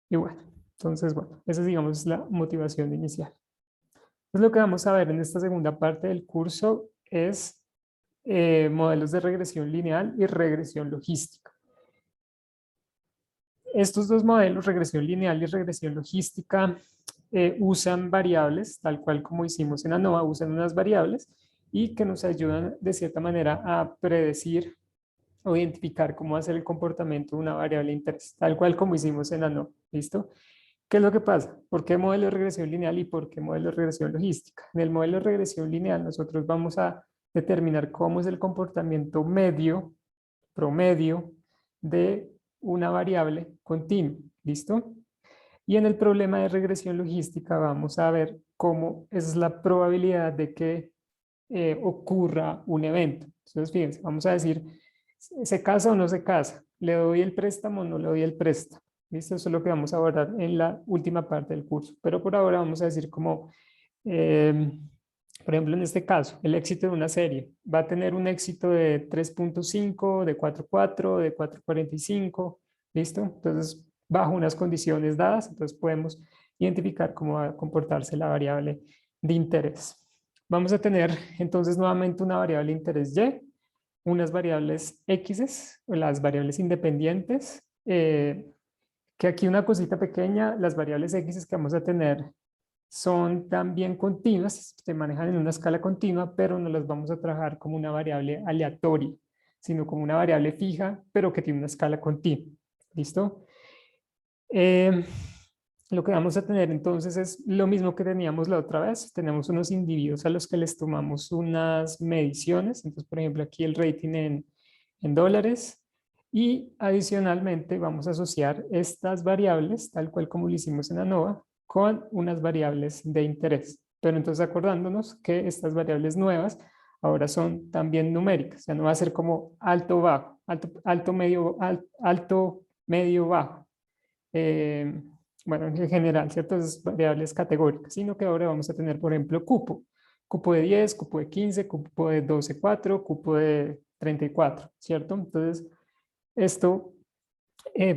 Y bueno, entonces, bueno, esa es, digamos, la motivación inicial. Entonces, lo que vamos a ver en esta segunda parte del curso es modelos de regresión lineal y regresión logística. Estos dos modelos, regresión lineal y regresión logística, usan variables, tal cual como hicimos en ANOVA, usan unas variables y que nos ayudan de cierta manera a predecir o identificar cómo va a ser el comportamiento de una variable de interés, tal cual como hicimos en ANOVA. ¿Listo? ¿Qué es lo que pasa? ¿Por qué modelo de regresión lineal y por qué modelo de regresión logística? En el modelo de regresión lineal nosotros vamos a determinar cómo es el comportamiento medio, promedio de una variable continua. ¿Listo? Y en el problema de regresión logística vamos a ver cómo es la probabilidad de que ocurra un evento. Entonces, fíjense, vamos a decir, ¿se casa o no se casa? ¿Le doy el préstamo o no le doy el préstamo? ¿Listo? Eso es lo que vamos a abordar en la última parte del curso. Pero por ahora vamos a decir como, eh, por ejemplo, en este caso, el éxito de una serie va a tener un éxito de 3.5, de 4.4, de 4.45, ¿listo? Entonces, bajo unas condiciones dadas, entonces podemos identificar cómo va a comportarse la variable de interés. Vamos a tener entonces nuevamente una variable de interés y, unas variables x, o las variables independientes, que aquí una cosita pequeña, las variables x que vamos a tener son también continuas, se manejan en una escala continua, pero no las vamos a trabajar como una variable aleatoria, sino como una variable fija, pero que tiene una escala continua. ¿Listo? Eh, lo que vamos a tener entonces es lo mismo que teníamos la otra vez. Tenemos unos individuos a los que les tomamos unas mediciones. Entonces, por ejemplo, aquí el rating en dólares. Y adicionalmente vamos a asociar estas variables, tal cual como lo hicimos en ANOVA, con unas variables de interés. Pero entonces acordándonos que estas variables nuevas ahora son también numéricas. O sea, no va a ser como alto, bajo, alto, medio, bajo. Eh, bueno, en general, ciertas variables categóricas, sino que ahora vamos a tener, por ejemplo, cupo de 10, cupo de 15, cupo de 12,4, cupo de 34, ¿cierto? Entonces, esto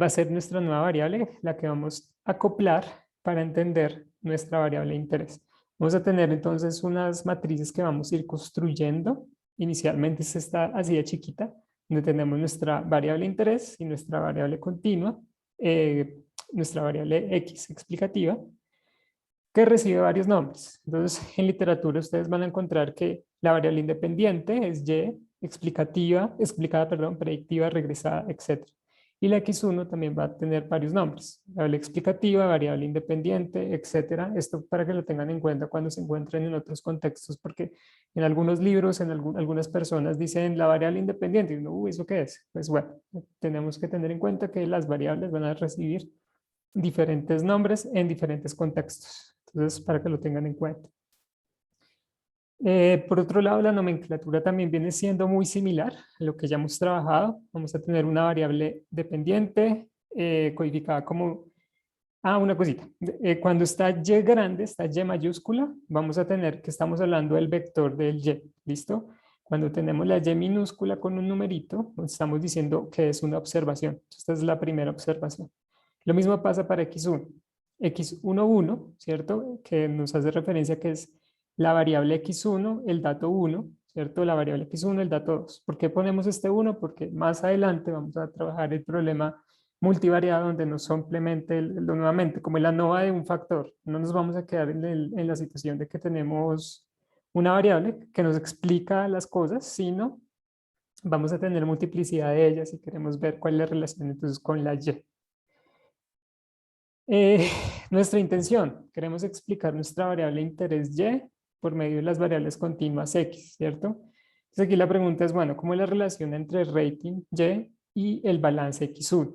va a ser nuestra nueva variable, la que vamos a acoplar para entender nuestra variable de interés. Vamos a tener entonces unas matrices que vamos a ir construyendo. Inicialmente esta está así de chiquita, donde tenemos nuestra variable de interés y nuestra variable continua, nuestra variable X explicativa, que recibe varios nombres. Entonces, en literatura ustedes van a encontrar que la variable independiente es Y, explicada, perdón, predictiva, regresada, etc. Y la X1 también va a tener varios nombres, variable explicativa, variable independiente, etc. Esto para que lo tengan en cuenta cuando se encuentren en otros contextos, porque en algunos libros, algunas personas dicen la variable independiente, y uno, ¿eso qué es? Pues bueno, tenemos que tener en cuenta que las variables van a recibir diferentes nombres en diferentes contextos. Entonces, para que lo tengan en cuenta. Por otro lado, la nomenclatura también viene siendo muy similar a lo que ya hemos trabajado. Vamos a tener una variable dependiente codificada como... una cosita. Cuando está Y grande, está Y mayúscula, vamos a tener que estamos hablando del vector del Y. ¿Listo? Cuando tenemos la Y minúscula con un numerito, estamos diciendo que es una observación. Esta es la primera observación. Lo mismo pasa para X1. X11, ¿cierto? Que nos hace referencia que es la variable X1, el dato 1, ¿cierto? La variable X1, el dato 2. ¿Por qué ponemos este 1? Porque más adelante vamos a trabajar el problema multivariado donde no simplemente, nuevamente, como la ANOVA de un factor. No nos vamos a quedar en la situación de que tenemos una variable que nos explica las cosas, sino vamos a tener multiplicidad de ellas y queremos ver cuál es la relación entonces con la Y. Nuestra intención, queremos explicar nuestra variable de interés Y por medio de las variables continuas X, ¿cierto? Entonces aquí la pregunta es, bueno, ¿cómo es la relación entre el rating Y y el balance X1?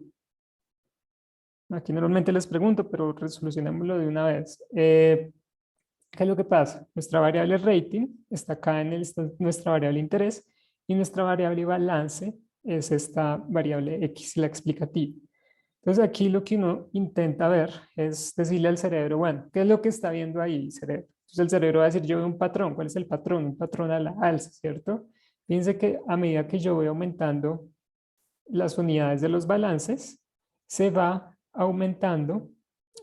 Aquí normalmente les pregunto, pero resolucionémoslo de una vez. ¿Qué es lo que pasa? Nuestra variable rating está acá está nuestra variable interés y nuestra variable balance es esta variable X, la explicativa. Entonces aquí lo que uno intenta ver es decirle al cerebro, bueno, ¿qué es lo que está viendo ahí, cerebro? Entonces el cerebro va a decir, yo veo un patrón. ¿Cuál es el patrón? Un patrón a la alza, ¿cierto? Fíjense que a medida que yo voy aumentando las unidades de los balances, se va aumentando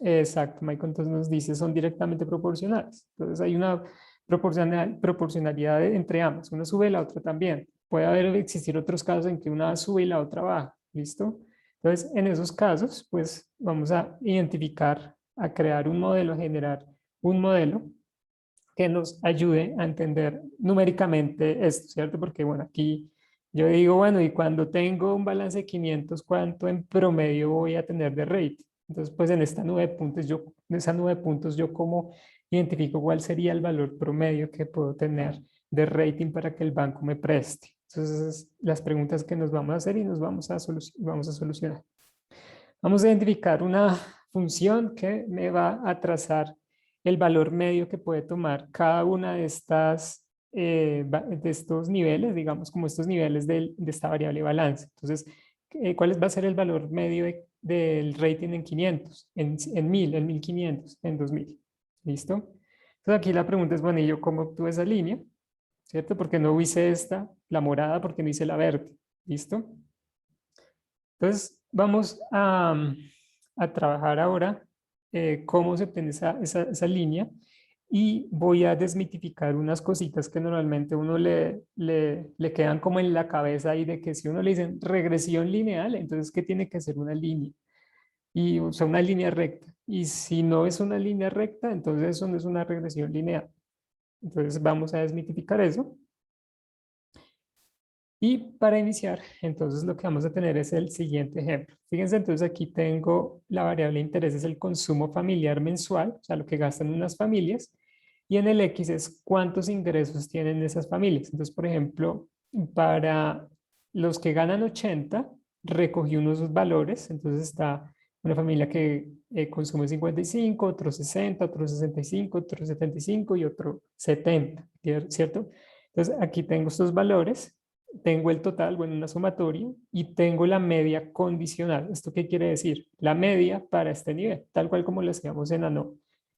Exacto, Michael, entonces nos dice son directamente proporcionales. Entonces hay una proporcionalidad entre ambas. Una sube y la otra también. Puede existir otros casos en que una sube y la otra baja. ¿Listo? Entonces, en esos casos, pues vamos a identificar, a crear un modelo, a generar un modelo que nos ayude a entender numéricamente esto, ¿cierto? Porque, bueno, aquí yo digo, bueno, y cuando tengo un balance de 500, ¿cuánto en promedio voy a tener de rate? Entonces, pues en esta nube de puntos, en esa nube de puntos, yo como identifico cuál sería el valor promedio que puedo tener de rating para que el banco me preste. Entonces, las preguntas que nos vamos a hacer y nos vamos a solucionar. Vamos a identificar una función que me va a trazar el valor medio que puede tomar cada una de de estos niveles, digamos como estos niveles de esta variable balance. Entonces, ¿cuál va a ser el valor medio del rating en 500, en 1000, en 1500, en 2000? ¿Listo? Entonces aquí la pregunta es, bueno, ¿y yo cómo obtuve esa línea? ¿Cierto? Porque no hice esta, la morada, porque no hice la verde. ¿Listo? Entonces, vamos a trabajar ahora cómo se obtiene esa línea y voy a desmitificar unas cositas que normalmente uno le quedan como en la cabeza ahí de que si uno le dicen regresión lineal, entonces ¿qué tiene que ser una línea? Y, o sea, una línea recta. Y si no es una línea recta, entonces eso no es una regresión lineal. Entonces vamos a desmitificar eso. Y para iniciar, entonces lo que vamos a tener es el siguiente ejemplo. Fíjense, entonces aquí tengo la variable de interés, es el consumo familiar mensual, o sea, lo que gastan unas familias, y en el X es cuántos ingresos tienen esas familias. Entonces, por ejemplo, para los que ganan 80, recogí unos valores, entonces está una familia que consume 55, otro 60, otro 65, otro 75 y otro 70, ¿cierto? Entonces, aquí tengo estos valores, tengo el total, bueno, una sumatoria, y tengo la media condicional. ¿Esto qué quiere decir? La media para este nivel, tal cual como lo hacíamos en ANOVA.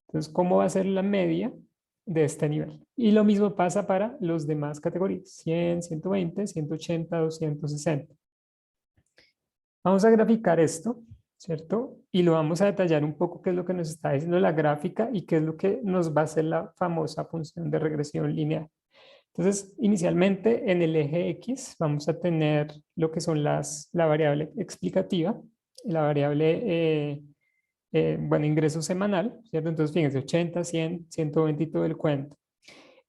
Entonces, ¿cómo va a ser la media de este nivel? Y lo mismo pasa para los demás categorías, 100, 120, 180, 260. Vamos a graficar esto, ¿cierto? Y lo vamos a detallar un poco qué es lo que nos está diciendo la gráfica y qué es lo que nos va a hacer la famosa función de regresión lineal. Entonces, inicialmente en el eje X vamos a tener lo que son la variable explicativa, la variable, bueno, ingreso semanal, ¿cierto? Entonces, fíjense, 80, 100, 120 y todo el cuento.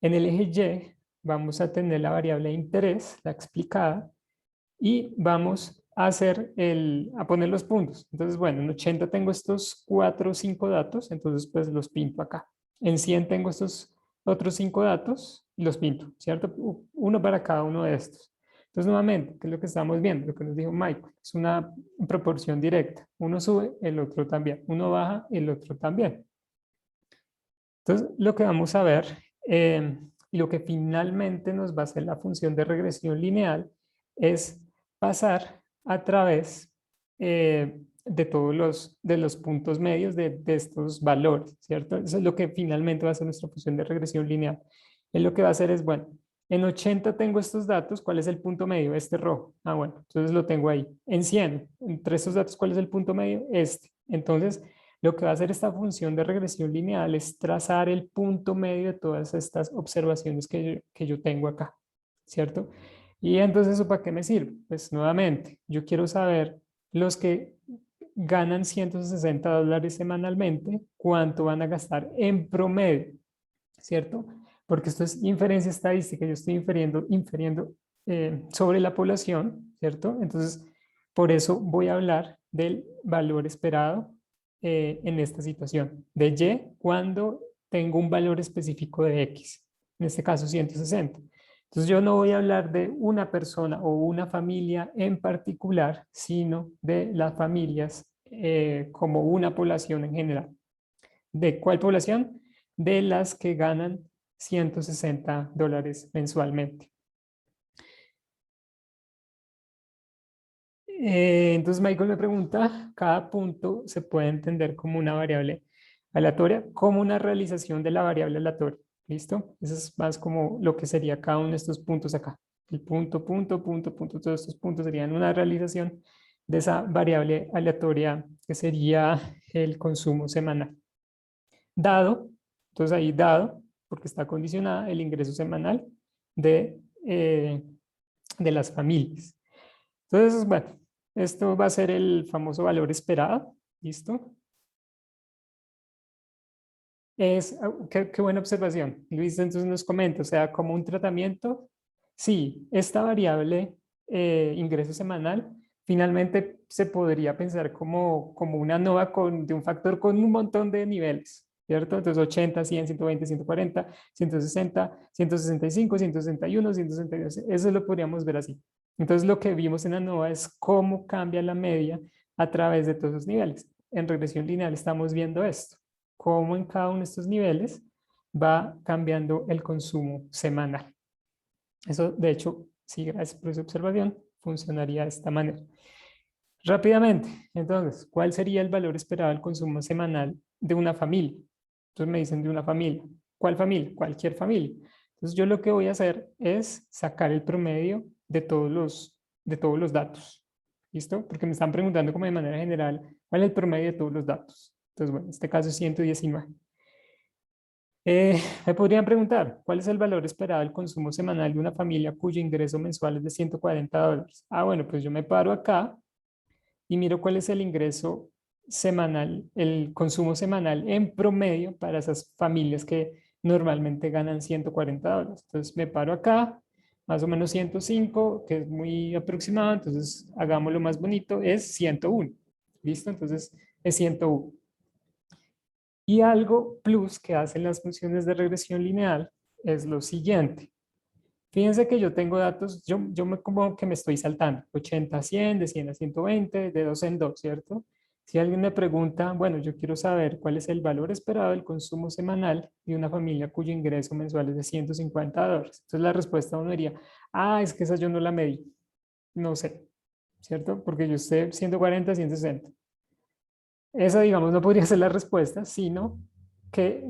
En el eje Y vamos a tener la variable interés, la explicada, y vamos a poner los puntos. Entonces, bueno, en 80 tengo estos 4 o 5 datos, entonces pues los pinto acá. En 100 tengo estos otros 5 datos y los pinto, ¿cierto? Uno para cada uno de estos. Entonces, nuevamente, ¿qué es lo que estamos viendo? Lo que nos dijo Michael, es una proporción directa. Uno sube, el otro también. Uno baja, el otro también. Entonces, lo que vamos a ver y lo que finalmente nos va a hacer la función de regresión lineal es pasar a través de todos los puntos medios de estos valores, ¿cierto? Eso es lo que finalmente va a ser nuestra función de regresión lineal. Él lo que va a hacer es, bueno, en 80 tengo estos datos, ¿cuál es el punto medio? Este rojo. Ah, bueno, entonces lo tengo ahí. En 100, entre estos datos, ¿cuál es el punto medio? Este. Entonces, lo que va a hacer esta función de regresión lineal es trazar el punto medio de todas estas observaciones que yo tengo acá, ¿cierto? Y entonces, ¿eso para qué me sirve? Pues nuevamente, yo quiero saber los que ganan $160 semanalmente, cuánto van a gastar en promedio, ¿cierto? Porque esto es inferencia estadística, yo estoy infiriendo sobre la población, ¿cierto? Entonces, por eso voy a hablar del valor esperado en esta situación, de Y cuando tengo un valor específico de X, en este caso 160. Entonces yo no voy a hablar de una persona o una familia en particular, sino de las familias como una población en general. ¿De cuál población? De las que ganan $160 mensualmente. Entonces Michael me pregunta, cada punto se puede entender como una variable aleatoria, como una realización de la variable aleatoria. ¿Listo? Eso es más como lo que sería cada uno de estos puntos acá. El punto, punto, punto, punto, todos estos puntos serían una realización de esa variable aleatoria que sería el consumo semanal. Dado, entonces ahí dado, porque está condicionada el ingreso semanal de, eh, de las familias. Entonces, bueno, esto va a ser el famoso valor esperado. ¿Listo? Qué buena observación. Luis entonces nos comenta, o sea, como un tratamiento, sí, esta variable ingreso semanal finalmente se podría pensar como una nova de un factor con un montón de niveles, ¿cierto? Entonces 80, 100, 120, 140, 160, 165, 161, 162, eso lo podríamos ver así. Entonces lo que vimos en ANOVA es cómo cambia la media a través de todos los niveles. En regresión lineal estamos viendo esto, cómo en cada uno de estos niveles va cambiando el consumo semanal. Eso, de hecho, sí, gracias por esa observación, funcionaría de esta manera. Rápidamente, entonces, ¿cuál sería el valor esperado del consumo semanal de una familia? Entonces me dicen de una familia. ¿Cuál familia? Cualquier familia. Entonces yo lo que voy a hacer es sacar el promedio de todos los datos. ¿Listo? Porque me están preguntando como de manera general, ¿cuál es el promedio de todos los datos? Entonces, bueno, en este caso es 119. Me podrían preguntar, ¿cuál es el valor esperado del consumo semanal de una familia cuyo ingreso mensual es de $140? Ah, bueno, pues yo me paro acá y miro cuál es el ingreso semanal, el consumo semanal en promedio para esas familias que normalmente ganan $140. Entonces me paro acá, más o menos 105, que es muy aproximado, entonces hagámoslo más bonito, es 101. ¿Listo? Entonces es 101. Y algo plus que hacen las funciones de regresión lineal es lo siguiente. Fíjense que yo tengo datos, yo me como que me estoy saltando, 80 a 100, de 100 a 120, de 2 en 2, ¿cierto? Si alguien me pregunta, bueno, yo quiero saber cuál es el valor esperado del consumo semanal de una familia cuyo ingreso mensual es de $150. Entonces la respuesta uno diría, ah, es que esa yo no la medí, no sé, ¿cierto? Porque yo sé 140, 160. Esa, digamos, no podría ser la respuesta, sino que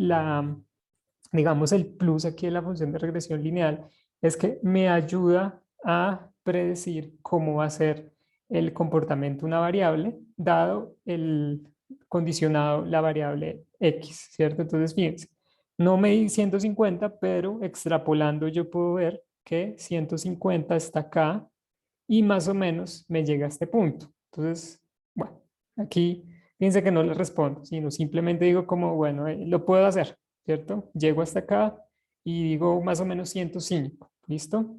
digamos, el plus aquí de la función de regresión lineal es que me ayuda a predecir cómo va a ser el comportamiento de una variable, dado el condicionado, la variable x, ¿cierto? Entonces, fíjense, no me di 150, pero extrapolando yo puedo ver que 150 está acá y más o menos me llega a este punto. Entonces, bueno, aquí fíjense que no le respondo, sino simplemente digo como, bueno, lo puedo hacer, ¿cierto? Llego hasta acá y digo más o menos 105, ¿listo?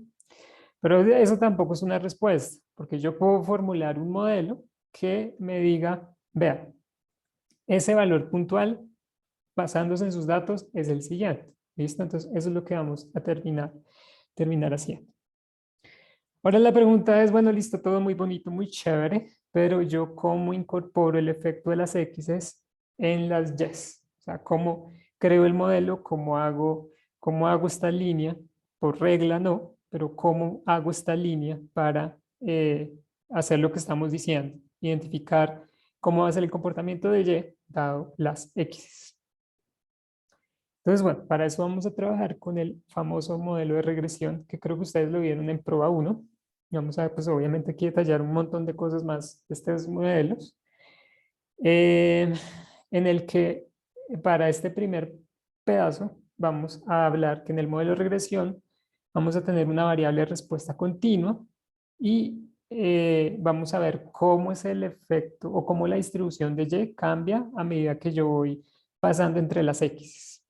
Pero eso tampoco es una respuesta, porque yo puedo formular un modelo que me diga, vea, ese valor puntual, basándose en sus datos, es el siguiente, ¿listo? Entonces, eso es lo que vamos a terminar haciendo. Ahora la pregunta es, bueno, listo, todo muy bonito, muy chévere, pero yo cómo incorporo el efecto de las X's en las Y's. O sea, cómo creo el modelo, cómo hago esta línea, por regla no, pero cómo hago esta línea para hacer lo que estamos diciendo, identificar cómo va a ser el comportamiento de Y dado las X's. Entonces, bueno, para eso vamos a trabajar con el famoso modelo de regresión, que creo que ustedes lo vieron en prueba 1. Vamos a ver, pues obviamente aquí detallar un montón de cosas más de estos modelos, eh, en el que para este primer pedazo vamos a hablar que en el modelo de regresión vamos a tener una variable de respuesta continua y vamos a ver cómo es el efecto o cómo la distribución de Y cambia a medida que yo voy pasando entre las X.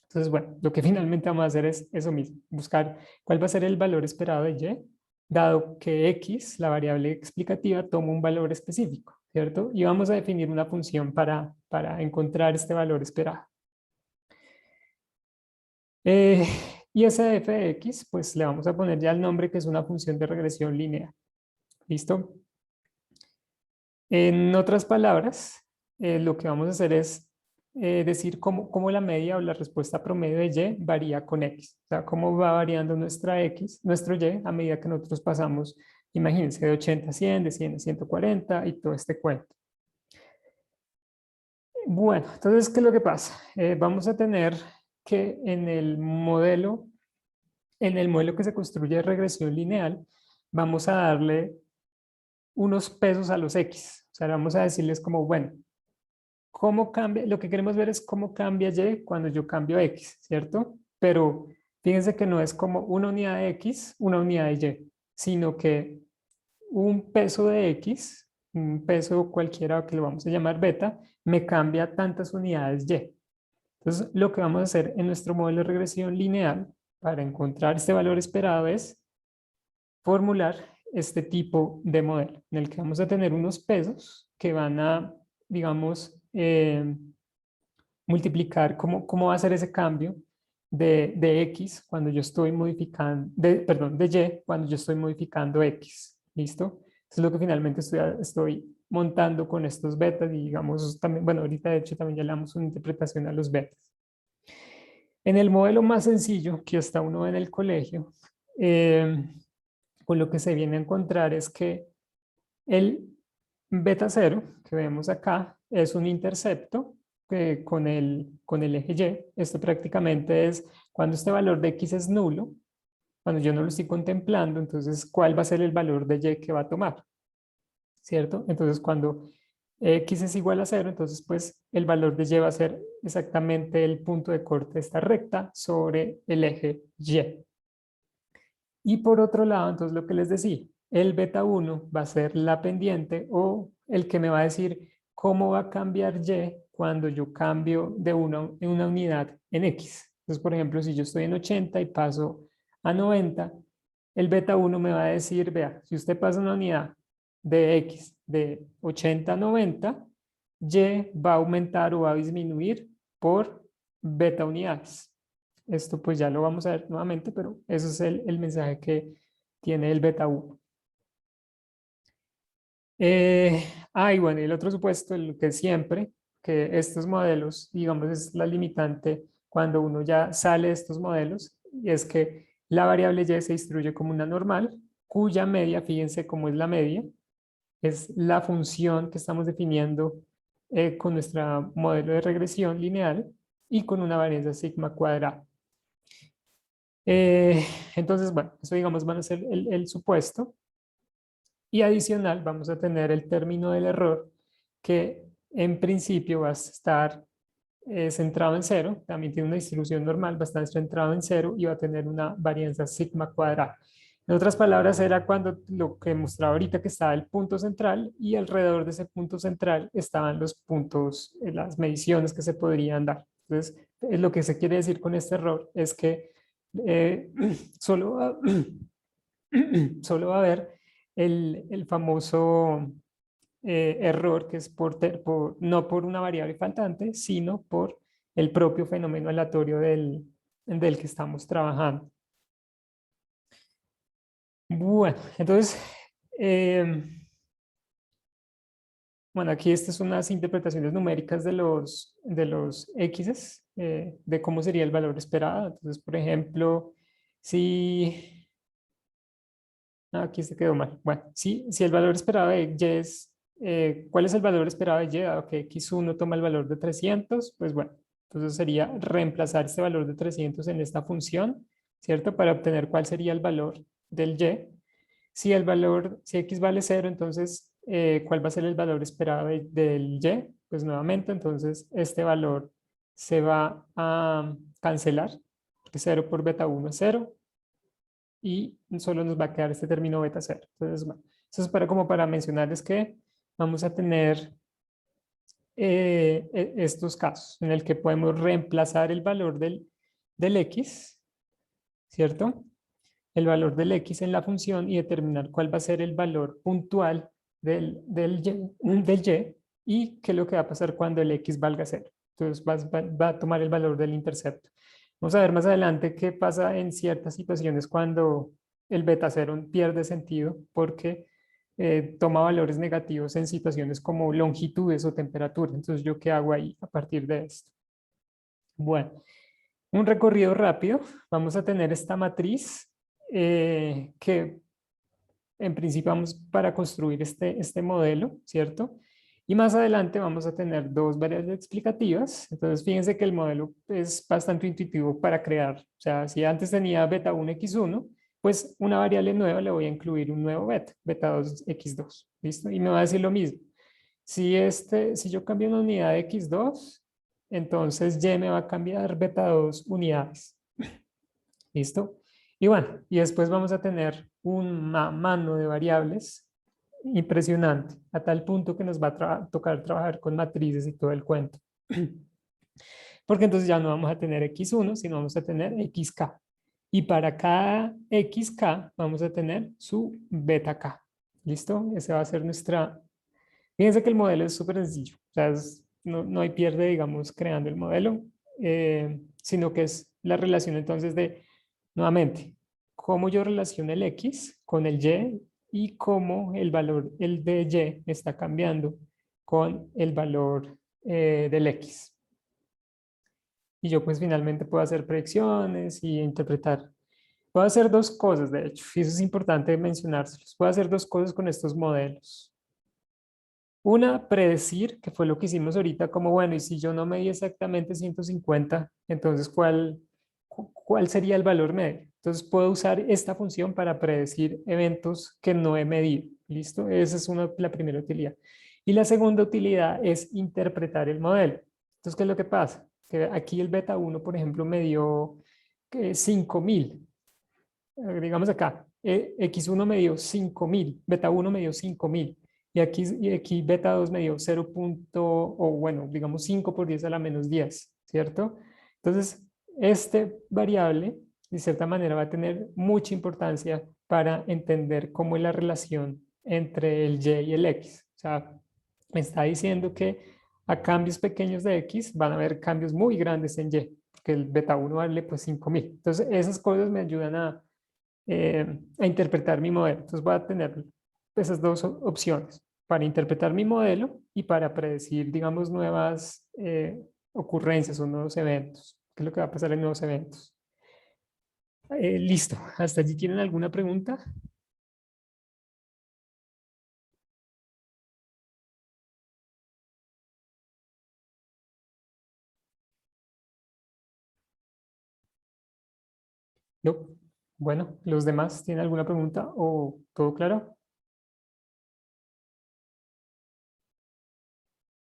Entonces, bueno, lo que finalmente vamos a hacer es eso mismo, buscar cuál va a ser el valor esperado de Y, dado que X, la variable explicativa, toma un valor específico, ¿cierto? Y vamos a definir una función para encontrar este valor esperado. Eh, y ese f de x, pues le vamos a poner ya el nombre que es una función de regresión lineal. ¿Listo? En otras palabras, lo que vamos a hacer es decir cómo la media o la respuesta promedio de Y varía con X. O sea, cómo va variando nuestra X, nuestro Y a medida que nosotros pasamos, imagínense, de 80 a 100, de 100 a 140 y todo este cuento. Bueno, entonces, ¿qué es lo que pasa? Vamos a tener que en el modelo que se construye de regresión lineal, vamos a darle unos pesos a los X. O sea, vamos a decirles como, bueno, ¿cómo cambia? Lo que queremos ver es cómo cambia Y cuando yo cambio X, ¿cierto? Pero fíjense que no es como una unidad de X, una unidad de Y, sino que un peso de X, un peso cualquiera que lo vamos a llamar beta, me cambia tantas unidades Y. Entonces, lo que vamos a hacer en nuestro modelo de regresión lineal para encontrar este valor esperado es formular este tipo de modelo, en el que vamos a tener unos pesos que van a, digamos, multiplicar cómo va a ser ese cambio de X cuando yo estoy modificando, perdón, de Y cuando yo estoy modificando X. ¿Listo? Eso es lo que finalmente estoy montando con estos betas y digamos también, bueno, ahorita de hecho también ya le damos una interpretación a los betas. En el modelo más sencillo que hasta uno ve en el colegio, con lo que se viene a encontrar es que el beta cero que vemos acá es un intercepto con el eje Y. Esto prácticamente es cuando este valor de X es nulo, cuando yo no lo estoy contemplando, entonces, ¿cuál va a ser el valor de Y que va a tomar? ¿Cierto? Entonces, cuando X es igual a cero, entonces, pues, el valor de Y va a ser exactamente el punto de corte de esta recta sobre el eje Y. Y por otro lado, entonces lo que les decía, el beta 1 va a ser la pendiente o el que me va a decir cómo va a cambiar Y cuando yo cambio de una unidad en X. Entonces, por ejemplo, si yo estoy en 80 y paso a 90, el beta 1 me va a decir, vea, si usted pasa una unidad de X de 80 a 90, Y va a aumentar o va a disminuir por beta unidades. Esto pues ya lo vamos a ver nuevamente, pero eso es el mensaje que tiene el beta 1. Y bueno, y el otro supuesto, el que siempre, que estos modelos, digamos, es la limitante cuando uno ya sale de estos modelos, y es que la variable y se distribuye como una normal, cuya media, fíjense cómo es la media, es la función que estamos definiendo con nuestro modelo de regresión lineal y con una varianza sigma cuadrada. Eh, entonces, bueno, eso digamos van a ser el supuesto. Y adicional vamos a tener el término del error que en principio va a estar centrado en cero. También tiene una distribución normal, va a estar centrado en cero y va a tener una varianza sigma cuadrada. En otras palabras, era cuando lo que mostraba ahorita que estaba el punto central y alrededor de ese punto central estaban los puntos, las mediciones que se podrían dar. Entonces, lo que se quiere decir con este error es que eh, solo, solo va a haber el famoso error que es no por una variable faltante, sino por el propio fenómeno aleatorio del que estamos trabajando. Bueno, entonces, bueno, aquí estas son unas interpretaciones numéricas de los X, de cómo sería el valor esperado. Entonces, por ejemplo, si aquí se quedó mal. Bueno, si el valor esperado de Y es, ¿cuál es el valor esperado de Y? Dado que X1 toma el valor de 300, pues bueno, entonces sería reemplazar este valor de 300 en esta función, ¿cierto? Para obtener cuál sería el valor del Y. Si X vale 0, entonces, ¿cuál va a ser el valor esperado del Y? Pues nuevamente, entonces, este valor se va a cancelar, porque 0 por beta 1 es 0, y solo nos va a quedar este término beta 0. Entonces, bueno, eso es como para mencionarles que vamos a tener estos casos en el que podemos reemplazar el valor del X, ¿cierto? El valor del X en la función y determinar cuál va a ser el valor puntual del Y qué es lo que va a pasar cuando el X valga 0. Entonces va a tomar el valor del intercepto. Vamos a ver más adelante qué pasa en ciertas situaciones cuando el beta 0 pierde sentido porque toma valores negativos en situaciones como longitudes o temperatura. Entonces, ¿yo qué hago ahí a partir de esto? Bueno, un recorrido rápido. Vamos a tener esta matriz que en principio vamos para construir este modelo, ¿cierto? Y más adelante vamos a tener dos variables explicativas. Entonces, fíjense que el modelo es bastante intuitivo para crear. O sea, si antes tenía beta 1 x1, pues una variable nueva le voy a incluir un nuevo beta, beta2 x2, ¿listo? Y me va a decir lo mismo. Si yo cambio una unidad de x2, entonces y me va a cambiar beta2 unidades, ¿listo? Y bueno, y después vamos a tener una mano de variables impresionante, a tal punto que nos va a tocar trabajar con matrices y todo el cuento. Porque entonces ya no vamos a tener x1, sino vamos a tener xk. Y para cada xk vamos a tener su beta k. ¿Listo? Ese va a ser nuestra... Fíjense que el modelo es súper sencillo. O sea, no hay pierde, digamos, creando el modelo, sino que es la relación entonces de, nuevamente, cómo yo relaciono el x con el y cómo el valor, el de y, está cambiando con el valor del x. Y yo pues finalmente puedo hacer predicciones y interpretar. Puedo hacer dos cosas, de hecho, y eso es importante mencionárselos. Puedo hacer dos cosas con estos modelos. Una, predecir, que fue lo que hicimos ahorita, como bueno, y si yo no medí exactamente 150, entonces ¿cuál sería el valor medio? Entonces puedo usar esta función para predecir eventos que no he medido. ¿Listo? Esa es la primera utilidad. Y la segunda utilidad es interpretar el modelo. Entonces, ¿qué es lo que pasa? Que aquí el beta 1, por ejemplo, me dio 5000. Digamos acá, X1 me dio 5000, beta 1 me dio 5000. Y aquí beta 2 me dio 0. O bueno, digamos 5 por 10 a la menos 10, ¿cierto? Entonces, este variable, de cierta manera, va a tener mucha importancia para entender cómo es la relación entre el y y el x. O sea, me está diciendo que a cambios pequeños de x van a haber cambios muy grandes en y, que el beta 1 vale pues 5000. Entonces, esas cosas me ayudan a interpretar mi modelo. Entonces, voy a tener esas dos opciones para interpretar mi modelo y para predecir, digamos, nuevas ocurrencias o nuevos eventos. ¿Qué es lo que va a pasar en nuevos eventos? Listo. ¿Hasta allí tienen alguna pregunta? No. Bueno, ¿los demás tienen alguna pregunta o todo claro?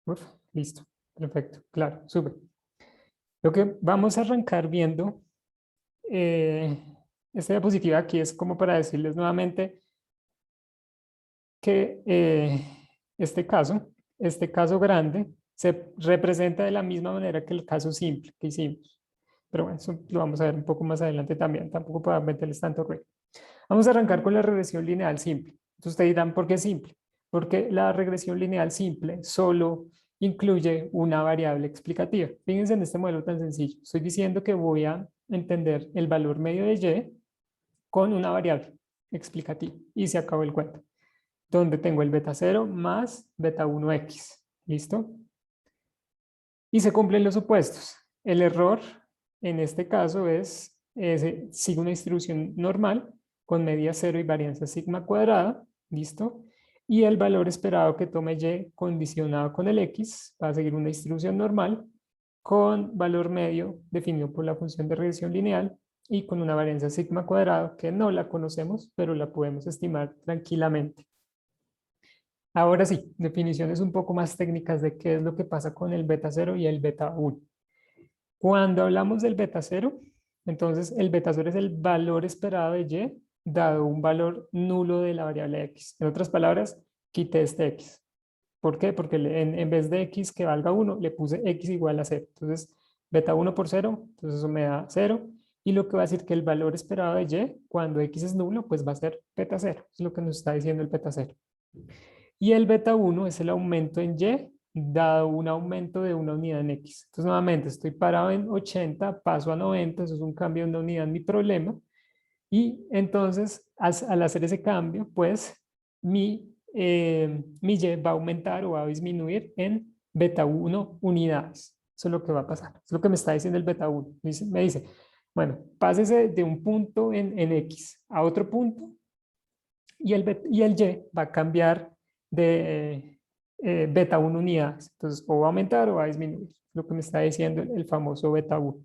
Uf, listo. Perfecto. Claro, súper. Lo que vamos a arrancar viendo, eh, esta diapositiva aquí es como para decirles nuevamente que este caso grande, se representa de la misma manera que el caso simple que hicimos. Pero bueno, eso lo vamos a ver un poco más adelante también, tampoco para meterles tanto ruido. Vamos a arrancar con la regresión lineal simple. Entonces ustedes dirán, ¿por qué simple? Porque la regresión lineal simple solo incluye una variable explicativa. Fíjense en este modelo tan sencillo. Estoy diciendo que voy a entender el valor medio de y con una variable explicativa y se acabó el cuento, donde tengo el beta 0 más beta 1x. ¿Listo? Y se cumplen los supuestos. El error en este caso sigue una distribución normal con media 0 y varianza sigma cuadrada. ¿Listo? Y el valor esperado que tome y condicionado con el x va a seguir una distribución normal con valor medio definido por la función de regresión lineal y con una varianza sigma cuadrada que no la conocemos, pero la podemos estimar tranquilamente. Ahora sí, definiciones un poco más técnicas de qué es lo que pasa con el beta 0 y el beta 1. Cuando hablamos del beta 0, entonces el beta 0 es el valor esperado de y dado un valor nulo de la variable x. En otras palabras, quité este x. ¿Por qué? Porque en vez de x que valga 1, le puse x igual a 0. Entonces, beta 1 por 0, entonces eso me da 0. Y lo que va a decir que el valor esperado de y, cuando x es nulo, pues va a ser beta 0. Es lo que nos está diciendo el beta 0. Y el beta 1 es el aumento en y dado un aumento de una unidad en x. Entonces, nuevamente, estoy parado en 80, paso a 90, eso es un cambio de una unidad en mi problema. Y entonces, al hacer ese cambio, pues mi y va a aumentar o va a disminuir en beta 1 unidades. Eso es lo que va a pasar. Eso es lo que me está diciendo el beta 1. Me dice, bueno, pásese de un punto en x a otro punto y el y va a cambiar de beta 1 unidades. Entonces, o va a aumentar o va a disminuir. Lo que me está diciendo el famoso beta 1.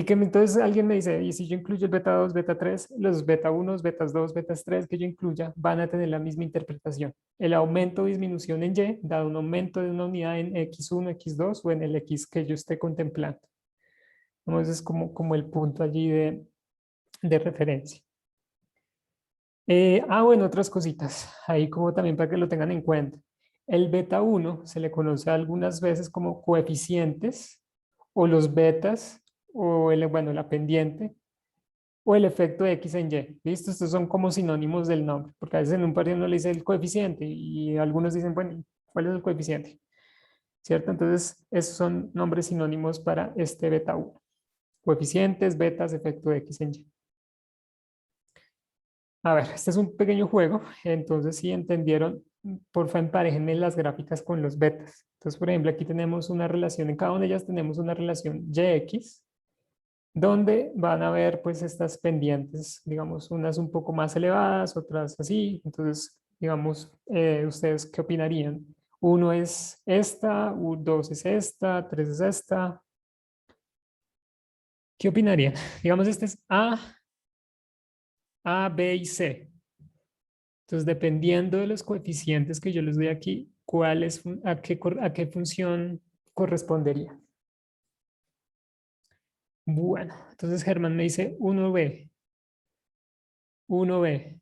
Y que entonces alguien me dice, y si yo incluyo el beta 2 beta 3 los beta 1, betas 2 betas 3 que yo incluya van a tener la misma interpretación. El aumento o disminución en Y, dado un aumento de una unidad en X1, X2 o en el X que yo esté contemplando. Entonces es como el punto allí de referencia. Bueno, otras cositas, ahí como también para que lo tengan en cuenta. El beta 1 se le conoce algunas veces como coeficientes o los betas o bueno, la pendiente o el efecto de X en Y. ¿Listo? Estos son como sinónimos del nombre, porque a veces en un partido uno le dice el coeficiente y algunos dicen, bueno, ¿cuál es el coeficiente? ¿Cierto? Entonces, esos son nombres sinónimos para este beta 1. Coeficientes, betas, efecto de X en Y. A ver, este es un pequeño juego, entonces si entendieron, porfa emparejenme las gráficas con los betas. Entonces, por ejemplo, aquí tenemos una relación, en cada una de ellas tenemos una relación YX, donde van a ver pues estas pendientes, digamos, unas un poco más elevadas, otras así. Entonces, digamos, ¿ustedes qué opinarían? Uno es esta, dos es esta, tres es esta. ¿Qué opinarían? Digamos, este es A, B y C. Entonces, dependiendo de los coeficientes que yo les doy aquí, a qué función correspondería? Bueno, entonces Germán me dice 1B, 1B.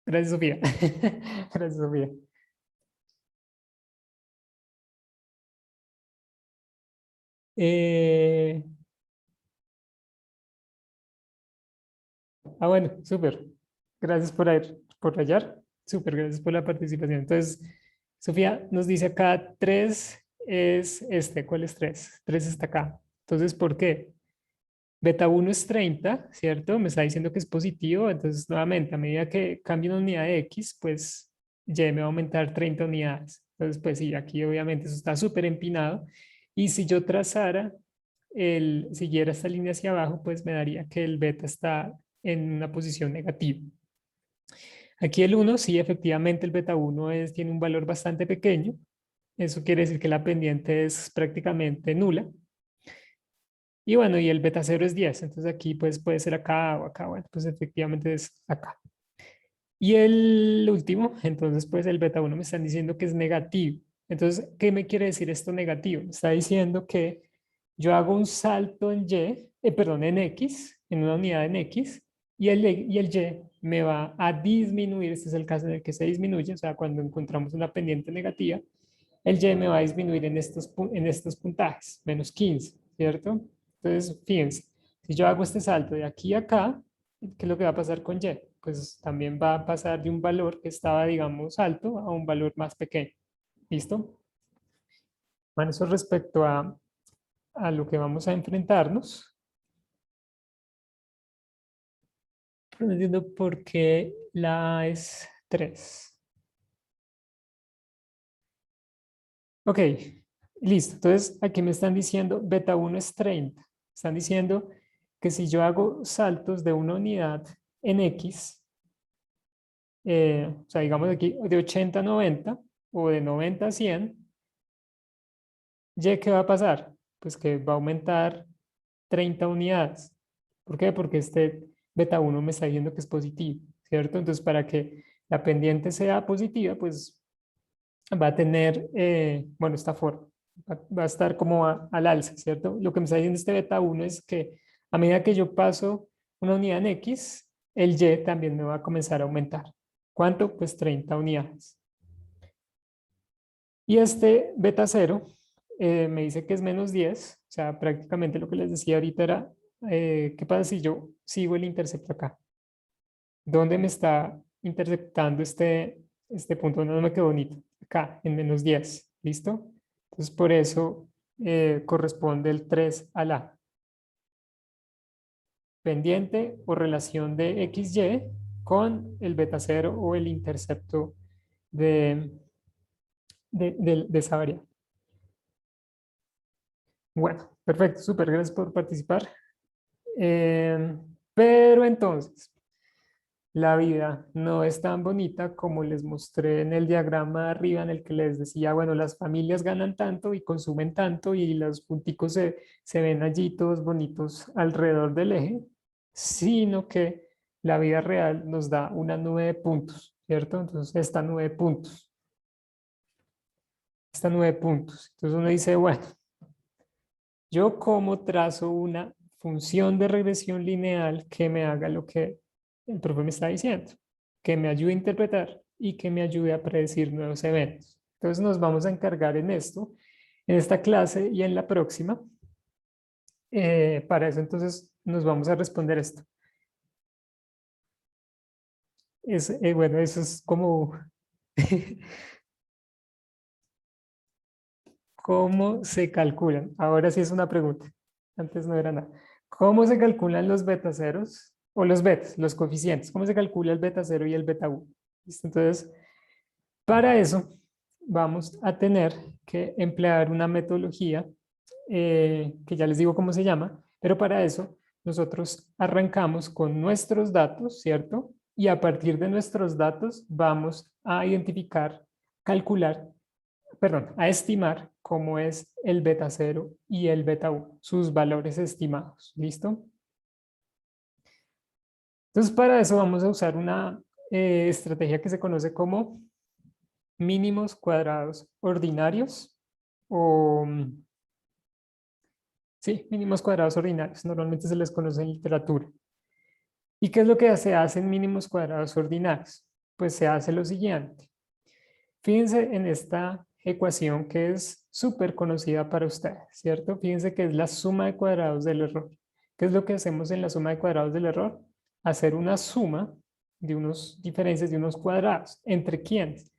Gracias, Sofía. Gracias, Sofía. Eh, bueno, súper. Gracias por rayar. Súper, gracias por la participación. Entonces, Sofía nos dice acá 3 es este. ¿Cuál es 3? 3 está acá. Entonces, ¿por qué? Beta 1 es 30, ¿cierto? Me está diciendo que es positivo. Entonces, nuevamente, a medida que cambie una unidad de X, pues Y me va a aumentar 30 unidades. Entonces, pues sí, aquí obviamente eso está súper empinado. Y si yo trazara siguiera esta línea hacia abajo, pues me daría que el beta está en una posición negativa. Aquí el 1, sí, efectivamente el beta 1 tiene un valor bastante pequeño. Eso quiere decir que la pendiente es prácticamente nula. Y bueno, y el beta 0 es 10. Entonces aquí pues puede ser acá o acá. Bueno, pues efectivamente es acá. Y el último, entonces pues el beta 1 me están diciendo que es negativo. Entonces, ¿qué me quiere decir esto negativo? Me está diciendo que yo hago un salto en Y, perdón, en X, en una unidad en X, y el Y me va a disminuir, este es el caso en el que se disminuye, o sea, cuando encontramos una pendiente negativa, el Y me va a disminuir en estos puntajes, -15, ¿cierto? Entonces, fíjense, si yo hago este salto de aquí a acá, ¿qué es lo que va a pasar con Y? Pues también va a pasar de un valor que estaba, digamos, alto a un valor más pequeño. ¿Listo? Bueno, eso respecto a lo que vamos a enfrentarnos. Pero no entiendo por qué la A es 3. Ok, listo. Entonces, aquí me están diciendo beta 1 es 30. Están diciendo que si yo hago saltos de una unidad en X, o sea, digamos aquí de 80 a 90 o de 90 a 100, ¿Y qué va a pasar? Pues que va a aumentar 30 unidades. ¿Por qué? Porque este beta 1 me está diciendo que es positivo, ¿cierto? Entonces, para que la pendiente sea positiva, pues va a tener, bueno, esta forma. Va a estar como al alza, ¿cierto? Lo que me está diciendo este beta 1 es que a medida que yo paso una unidad en X, el Y también me va a comenzar a aumentar. ¿Cuánto? Pues 30 unidades. Y este beta 0 me dice que es -10, o sea, prácticamente lo que les decía ahorita era, ¿qué pasa si yo sigo el intercepto acá? ¿Dónde me está interceptando este punto? No me quedó bonito. Acá, en -10, ¿listo? Entonces, por eso corresponde el 3 a la pendiente o relación de XY con el beta 0 o el intercepto de, de esa variable. Bueno, perfecto, súper, gracias por participar. Pero entonces, la vida no es tan bonita como les mostré en el diagrama de arriba en el que les decía, bueno, las familias ganan tanto y consumen tanto y los punticos se ven allí todos bonitos alrededor del eje, sino que la vida real nos da una nube de puntos, ¿cierto? Entonces, esta nube de puntos. Entonces uno dice, bueno, yo como trazo una función de regresión lineal que me haga lo que el profe me está diciendo, que me ayude a interpretar y que me ayude a predecir nuevos eventos. Entonces nos vamos a encargar en esto, en esta clase y en la próxima. Para eso entonces nos vamos a responder esto. Bueno, eso es como cómo se calculan. Ahora sí es una pregunta. Antes no era nada. ¿Cómo se calculan los beta ceros o los betas, los coeficientes? ¿Cómo se calcula el beta 0 y el beta 1? ¿Listo? Entonces, para eso vamos a tener que emplear una metodología que ya les digo cómo se llama, pero para eso nosotros arrancamos con nuestros datos, ¿cierto? Y a partir de nuestros datos vamos a identificar, calcular, perdón, a estimar cómo es el beta 0 y el beta 1, sus valores estimados, ¿listo? Entonces, para eso vamos a usar una estrategia que se conoce como mínimos cuadrados ordinarios o, sí, mínimos cuadrados ordinarios. Normalmente se les conoce en literatura. ¿Y qué es lo que se hace en mínimos cuadrados ordinarios? Pues se hace lo siguiente. Fíjense en esta ecuación que es súper conocida para ustedes, ¿cierto? Fíjense que es la suma de cuadrados del error. ¿Qué es lo que hacemos en la suma de cuadrados del error? Hacer una suma de unos diferencias de unos cuadrados. ¿Entre quiénes?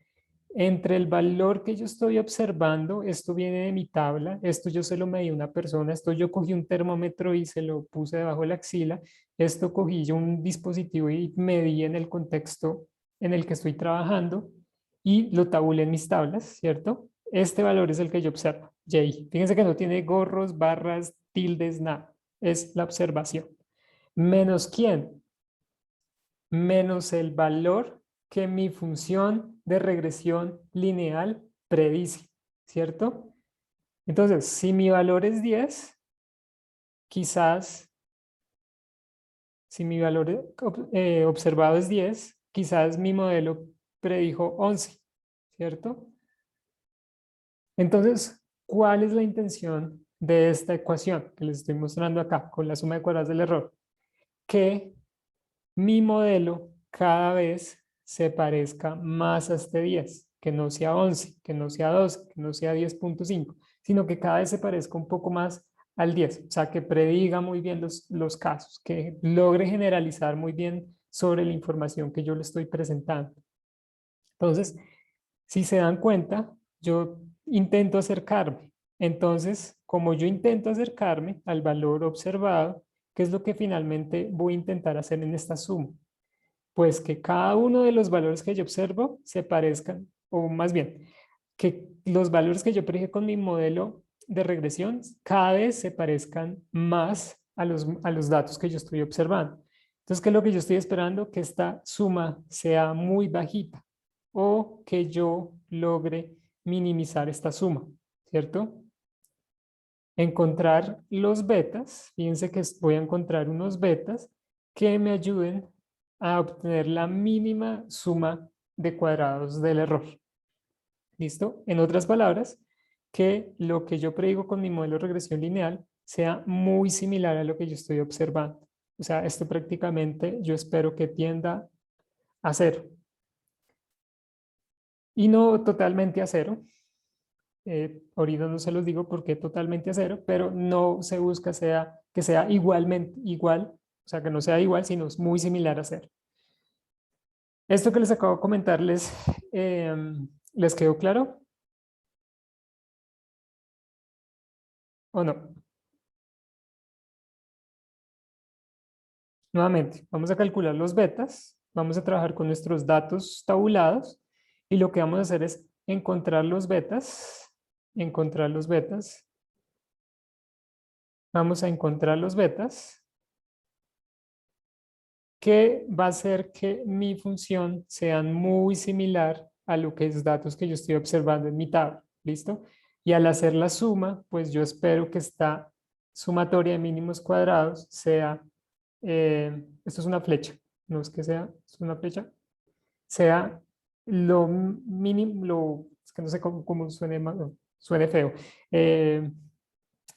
Entre el valor que yo estoy observando, esto viene de mi tabla, esto yo se lo medí a una persona, esto yo cogí un termómetro y se lo puse debajo de la axila, esto cogí yo un dispositivo y medí en el contexto en el que estoy trabajando y lo tabulé en mis tablas, ¿cierto? Este valor es el que yo observo, J. Fíjense que no tiene gorros, barras, tildes, nada, es la observación. ¿Menos quién? Menos el valor que mi función de regresión lineal predice, ¿cierto? Entonces, si mi valor es 10, quizás, si mi valor observado es 10, quizás mi modelo predijo 11, ¿cierto? Entonces, ¿cuál es la intención de esta ecuación que les estoy mostrando acá con la suma de cuadrados del error? Que mi modelo cada vez se parezca más a este 10, que no sea 11, que no sea 12, que no sea 10.5, sino que cada vez se parezca un poco más al 10, o sea, que prediga muy bien los casos, que logre generalizar muy bien sobre la información que yo le estoy presentando. Entonces, si se dan cuenta, yo intento acercarme. Entonces, como yo intento acercarme al valor observado, ¿qué es lo que finalmente voy a intentar hacer en esta suma? Pues que cada uno de los valores que yo observo se parezcan, o más bien, que los valores que yo predije con mi modelo de regresión cada vez se parezcan más a los datos que yo estoy observando. Entonces, ¿qué es lo que yo estoy esperando? Que esta suma sea muy bajita o que yo logre minimizar esta suma, ¿cierto? Encontrar los betas, fíjense que voy a encontrar unos betas que me ayuden a obtener la mínima suma de cuadrados del error. ¿Listo? En otras palabras, que lo que yo predigo con mi modelo de regresión lineal sea muy similar a lo que yo estoy observando. O sea, esto prácticamente yo espero que tienda a cero. Y no totalmente a cero. Ahorita no se los digo porque totalmente a cero, pero no se busca que sea igualmente igual, o sea, que no sea igual, sino es muy similar a cero. Esto que les acabo de comentarles, ¿les quedó claro o no? Nuevamente, vamos a calcular los betas, vamos a trabajar con nuestros datos tabulados y lo que vamos a hacer es encontrar los betas, vamos a encontrar los betas que va a hacer que mi función sea muy similar a lo que es datos que yo estoy observando en mi tabla. ¿Listo? Y al hacer la suma, pues yo espero que esta sumatoria de mínimos cuadrados sea, esto es una flecha, no es que sea, es una flecha, sea lo mínimo, es que no sé cómo suene, suene feo, eh,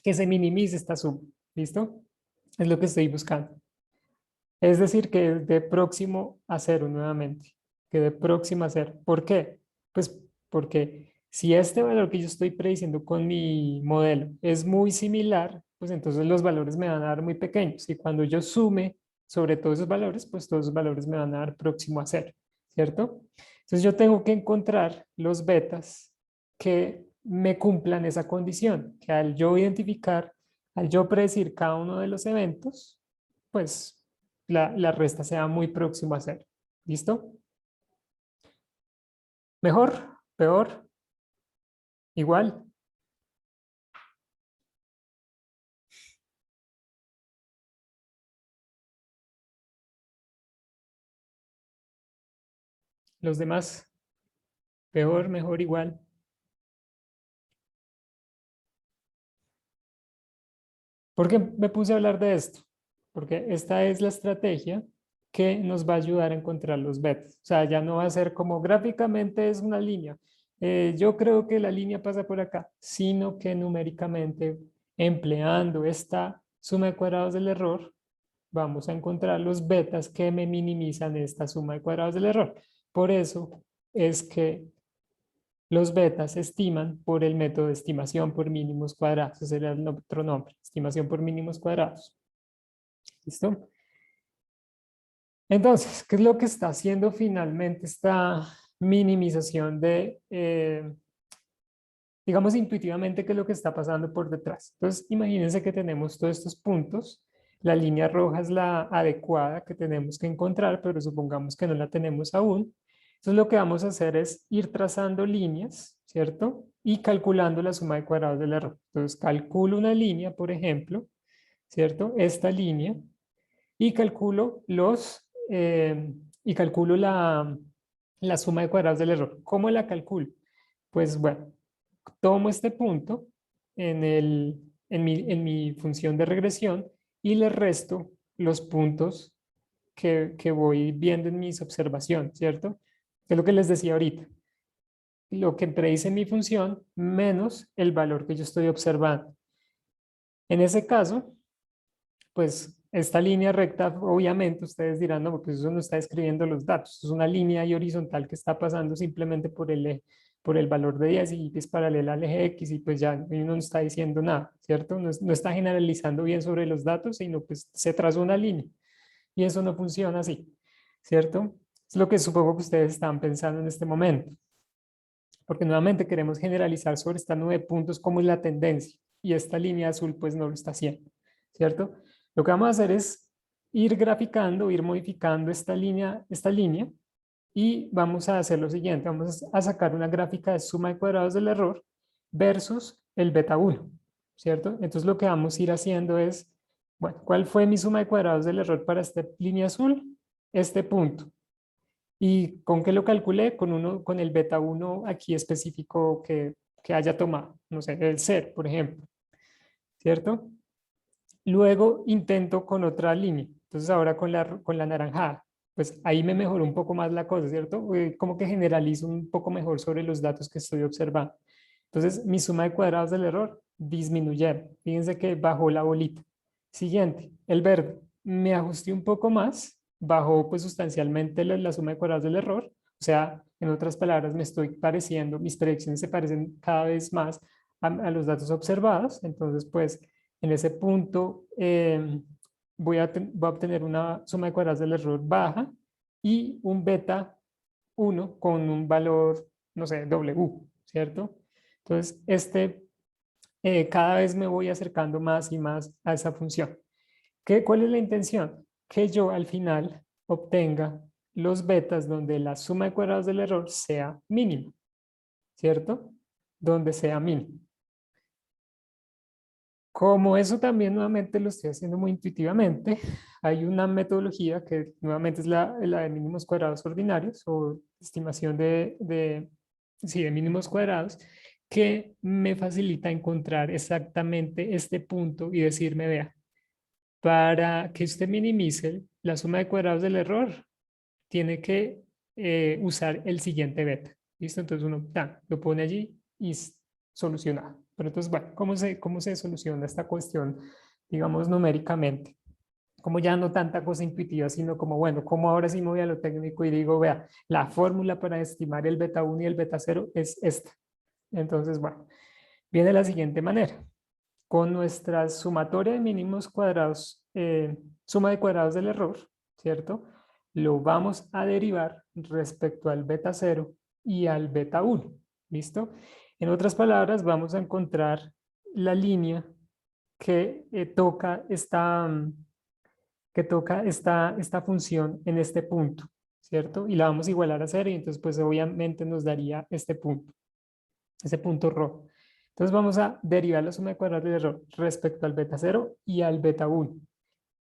que se minimice esta suma. ¿Listo? Es lo que estoy buscando. Es decir, que de próximo a cero nuevamente, que de próximo a cero. ¿Por qué? Pues porque si este valor que yo estoy prediciendo con mi modelo es muy similar, pues entonces los valores me van a dar muy pequeños. Y cuando yo sume sobre todos esos valores, pues todos esos valores me van a dar próximo a cero, ¿cierto? Entonces yo tengo que encontrar los betas que me cumplan esa condición, que al yo identificar, al yo predecir cada uno de los eventos, pues la resta sea muy próximo a cero. ¿Listo? ¿Mejor? ¿Peor? ¿Igual? ¿Los demás? ¿Peor? ¿Mejor? ¿Igual? ¿Por qué me puse a hablar de esto? Porque esta es la estrategia que nos va a ayudar a encontrar los betas. O sea, ya no va a ser como gráficamente es una línea. Yo creo que la línea pasa por acá, sino que numéricamente, empleando esta suma de cuadrados del error, vamos a encontrar los betas que me minimizan esta suma de cuadrados del error. Por eso es que los betas se estiman por el método de estimación por mínimos cuadrados. Ese era el otro nombre, estimación por mínimos cuadrados. ¿Listo? Entonces, ¿qué es lo que está haciendo finalmente esta minimización de, digamos intuitivamente, qué es lo que está pasando por detrás? Entonces, imagínense que tenemos todos estos puntos. La línea roja es la adecuada que tenemos que encontrar, pero supongamos que no la tenemos aún. Entonces, lo que vamos a hacer es ir trazando líneas, ¿cierto? Y calculando la suma de cuadrados del error. Entonces, calculo una línea, por ejemplo, ¿cierto? Esta línea y calculo y calculo la suma de cuadrados del error. ¿Cómo la calculo? Pues bueno, tomo este punto en mi función de regresión y le resto los puntos que voy viendo en mis observaciones, ¿cierto? Es lo que les decía ahorita. Lo que predice mi función menos el valor que yo estoy observando. En ese caso, pues esta línea recta, obviamente ustedes dirán, no, pues eso no está escribiendo los datos, es una línea ahí horizontal que está pasando simplemente por el valor de 10 y es paralela al eje X y pues ya no está diciendo nada, ¿cierto? No está generalizando bien sobre los datos, sino pues se trazó una línea y eso no funciona así, ¿cierto? Es lo que supongo que ustedes están pensando en este momento, porque nuevamente queremos generalizar sobre esta nube de puntos cómo es la tendencia y esta línea azul pues no lo está haciendo, ¿cierto? Lo que vamos a hacer es ir graficando, ir modificando esta línea y vamos a hacer lo siguiente, vamos a sacar una gráfica de suma de cuadrados del error versus el beta 1, ¿cierto? Entonces lo que vamos a ir haciendo es, bueno, ¿cuál fue mi suma de cuadrados del error para esta línea azul? Este punto. ¿Y con qué lo calculé? Con el beta 1 aquí específico que haya tomado, no sé, el ser, por ejemplo, ¿cierto? Luego intento con otra línea, entonces ahora con la naranjada, pues ahí me mejoró un poco más la cosa, ¿cierto? Como que generalizo un poco mejor sobre los datos que estoy observando. Entonces mi suma de cuadrados del error disminuyeron, fíjense que bajó la bolita. Siguiente, el verde, me ajusté un poco más, bajó pues sustancialmente la suma de cuadrados del error, o sea, en otras palabras, me estoy pareciendo, mis predicciones se parecen cada vez más a los datos observados, entonces pues en ese punto voy a obtener una suma de cuadrados del error baja y un beta 1 con un valor, no sé, W, ¿cierto? Entonces, cada vez me voy acercando más y más a esa función. ¿Cuál es la intención? Que yo al final obtenga los betas donde la suma de cuadrados del error sea mínima, ¿cierto? Donde sea mínima. Como eso también nuevamente lo estoy haciendo muy intuitivamente, hay una metodología que nuevamente es la de mínimos cuadrados ordinarios o estimación sí, de mínimos cuadrados, que me facilita encontrar exactamente este punto y decirme, vea, para que usted minimice la suma de cuadrados del error, tiene que usar el siguiente beta. ¿Listo? Entonces uno lo pone allí y solucionado. Pero entonces, bueno, cómo se soluciona esta cuestión, digamos, numéricamente? Como ya no tanta cosa intuitiva, sino como, bueno, como ahora sí me voy a lo técnico y digo, vea, la fórmula para estimar el beta 1 y el beta 0 es esta. Entonces, bueno, viene de la siguiente manera. Con nuestra sumatoria de mínimos cuadrados, suma de cuadrados del error, ¿cierto? Lo vamos a derivar respecto al beta 0 y al beta 1, ¿listo? En otras palabras, vamos a encontrar la línea que toca esta función en este punto, ¿cierto? Y la vamos a igualar a 0 y entonces pues obviamente nos daría este punto, ese punto rojo. Entonces vamos a derivar la suma de cuadrados del error respecto al beta 0 y al beta 1.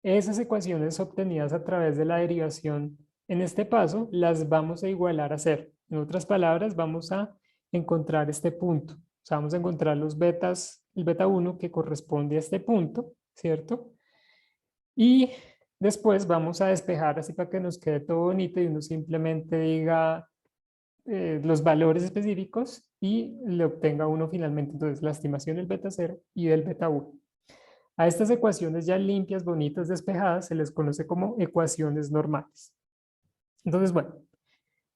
Esas ecuaciones obtenidas a través de la derivación en este paso las vamos a igualar a 0. En otras palabras, vamos a encontrar este punto. O sea, vamos a encontrar los betas, el beta 1 que corresponde a este punto, ¿cierto? Y después vamos a despejar así para que nos quede todo bonito y uno simplemente diga los valores específicos y le obtenga uno finalmente entonces la estimación del beta 0 y del beta 1. A estas ecuaciones ya limpias, bonitas, despejadas, se les conoce como ecuaciones normales. Entonces, bueno,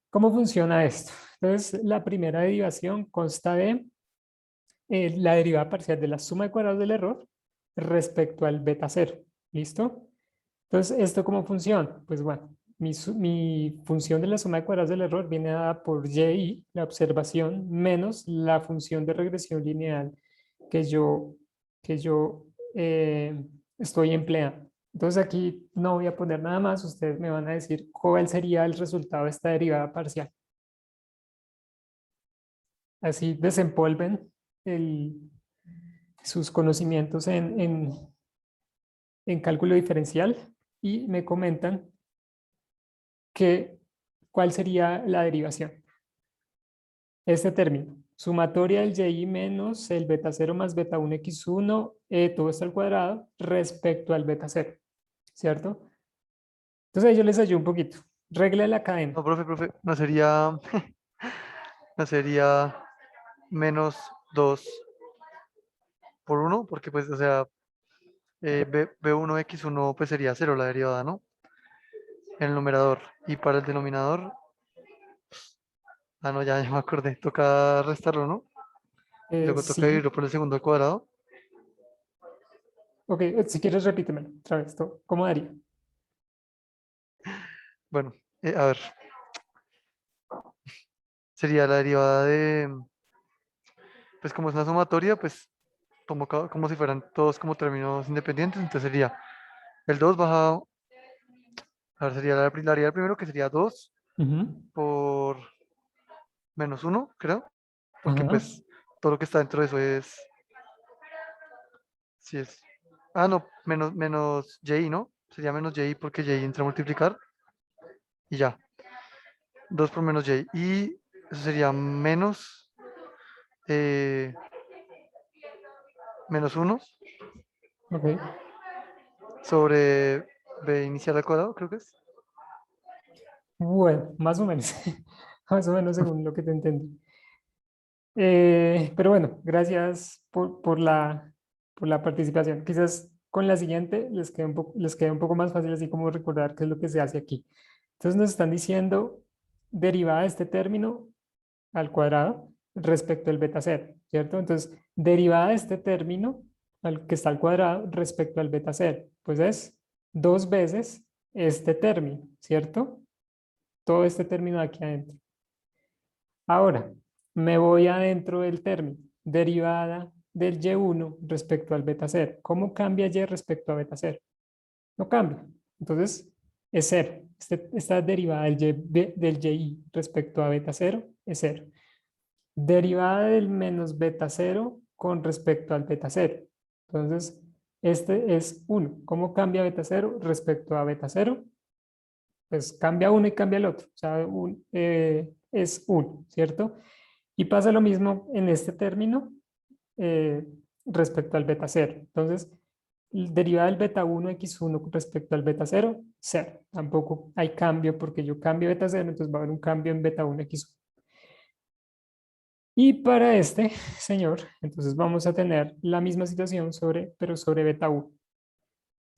¿cómo funciona esto? Entonces, la primera derivación consta de la derivada parcial de la suma de cuadrados del error respecto al beta 0. ¿Listo? Entonces, ¿esto cómo funciona? Pues bueno, mi función de la suma de cuadrados del error viene dada por y, la observación, menos la función de regresión lineal que yo estoy empleando. Entonces aquí no voy a poner nada más, ustedes me van a decir cuál sería el resultado de esta derivada parcial. Así desempolven sus conocimientos en cálculo diferencial y me comentan cuál sería la derivación. Este término, sumatoria del y menos el beta 0 más beta 1 x1, todo esto al cuadrado, respecto al beta 0, ¿cierto? Entonces ahí yo les ayudo un poquito. Regla de la cadena. No, profe, no sería menos 2 por uno, porque pues, o sea, B1X1 pues sería cero la derivada, ¿no? En el numerador. Y para el denominador, no, ya me acordé, toca restarlo, ¿no? Y luego toca Sí, dividirlo por el segundo al cuadrado. ok, si quieres repítemelo otra vez, ¿cómo daría? Bueno, a ver, sería la derivada de, pues como es una sumatoria, pues como si fueran todos como términos independientes, entonces sería el 2 bajado, a ver, sería la derivada primero, que sería 2 Ujú. por menos uno, creo, porque Ajá. pues todo lo que está dentro de eso es, si es, no, menos y, ¿no? Sería menos y porque y entra a multiplicar y ya, 2 por menos y, y eso sería eh, menos uno Ok. sobre b inicial al cuadrado, creo que es. Bueno, más o menos. Más o menos según lo que te entendí. Pero bueno, gracias por la participación. Quizás con la siguiente les quede un poco más fácil así como recordar qué es lo que se hace aquí. Entonces nos están diciendo derivada de este término al cuadrado respecto al beta 0, ¿cierto? Entonces, derivada de este término al que está al cuadrado respecto al beta 0, pues es dos veces este término, ¿cierto? Todo este término de aquí adentro. Ahora, me voy adentro del término, derivada del y1 respecto al beta 0. ¿Cómo cambia y respecto a beta 0? No cambia. Entonces, es 0. Esta derivada del y respecto a beta 0 es 0. Derivada del menos beta 0 con respecto al beta 0. Entonces, este es 1. ¿Cómo cambia beta 0 respecto a beta 0? Pues cambia uno y cambia el otro. O sea, es 1, ¿cierto? Y pasa lo mismo en este término eh, respecto al beta 0. Entonces, derivada del beta 1 x1 respecto al beta 0, 0. Tampoco hay cambio porque yo cambio beta 0, entonces va a haber un cambio en beta 1 x1. Y para este señor, entonces vamos a tener la misma situación pero sobre beta 1.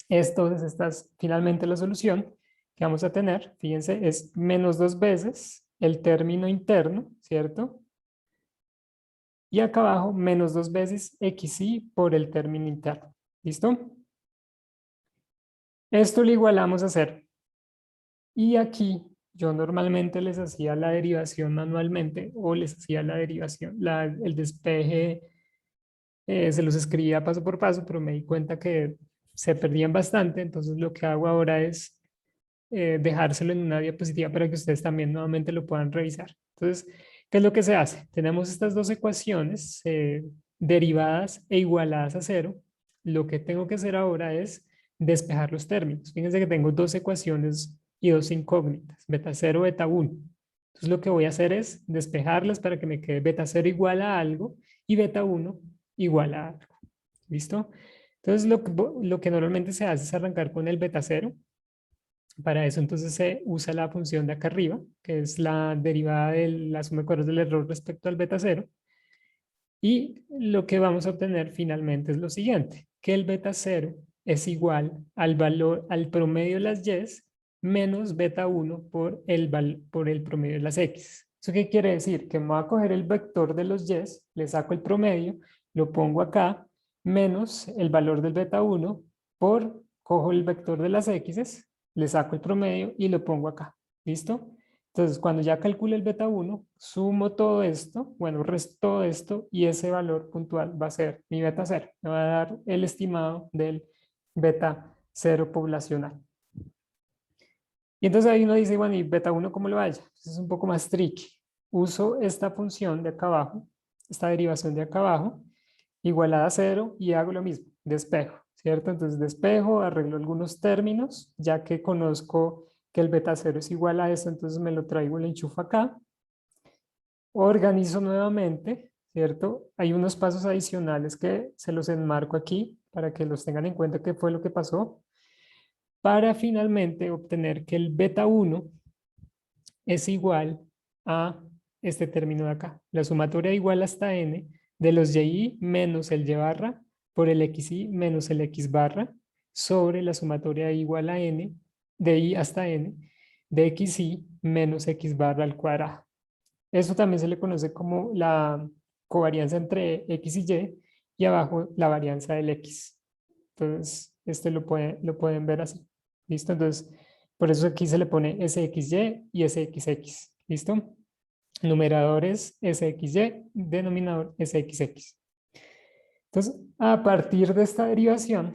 Entonces, esta es finalmente la solución que vamos a tener. Fíjense, es menos 2 veces el término interno, ¿cierto? Y acá abajo, menos 2 veces xi por el término interno. ¿Listo? Esto lo igualamos a 0. Y aquí yo normalmente les hacía la derivación manualmente o les hacía la derivación, el despeje, se los escribía paso por paso, pero me di cuenta que se perdían bastante. Entonces lo que hago ahora es dejárselo en una diapositiva para que ustedes también nuevamente lo puedan revisar. Entonces, ¿qué es lo que se hace? Tenemos estas dos ecuaciones derivadas e igualadas a 0. Lo que tengo que hacer ahora es despejar los términos. Fíjense que tengo dos ecuaciones y dos incógnitas, beta 0, beta 1. Entonces, lo que voy a hacer es despejarlas para que me quede beta 0 igual a algo y beta 1 igual a algo. ¿Listo? Entonces, lo que normalmente se hace es arrancar con el beta 0. Para eso entonces se usa la función de acá arriba, que es la derivada de la suma de cuadrados del error respecto al beta 0. Y lo que vamos a obtener finalmente es lo siguiente, que el beta 0 es igual al promedio de las y menos beta 1 por el promedio de las x. ¿Eso qué quiere decir? Que me voy a coger el vector de los y, le saco el promedio, lo pongo acá, menos el valor del beta 1 cojo el vector de las x, le saco el promedio y lo pongo acá. ¿Listo? Entonces, cuando ya calcule el beta 1, sumo todo esto, bueno, resto todo esto y ese valor puntual va a ser mi beta 0. Me va a dar el estimado del beta 0 poblacional. Y entonces ahí uno dice, bueno, ¿y beta 1 cómo lo vaya? Pues es un poco más tricky. Uso esta función de acá abajo, esta derivación de acá abajo, igualada a 0 y hago lo mismo, despejo, ¿cierto? Entonces despejo, arreglo algunos términos, ya que conozco que el beta 0 es igual a eso, entonces me lo traigo y lo enchufo acá. Organizo nuevamente, ¿cierto? Hay unos pasos adicionales que se los enmarco aquí para que los tengan en cuenta qué fue lo que pasó, para finalmente obtener que el beta 1 es igual a este término de acá. La sumatoria igual hasta n de los y menos el y barra por el xi menos el x barra sobre la sumatoria igual a n de y hasta n de xi menos x barra al cuadrado. Eso también se le conoce como la covarianza entre x y abajo la varianza del x. Entonces, este lo pueden ver así. ¿Listo? Entonces, por eso aquí se le pone SXY y SXX. ¿Listo? Numerador es SXY, denominador SXX. Entonces, a partir de esta derivación,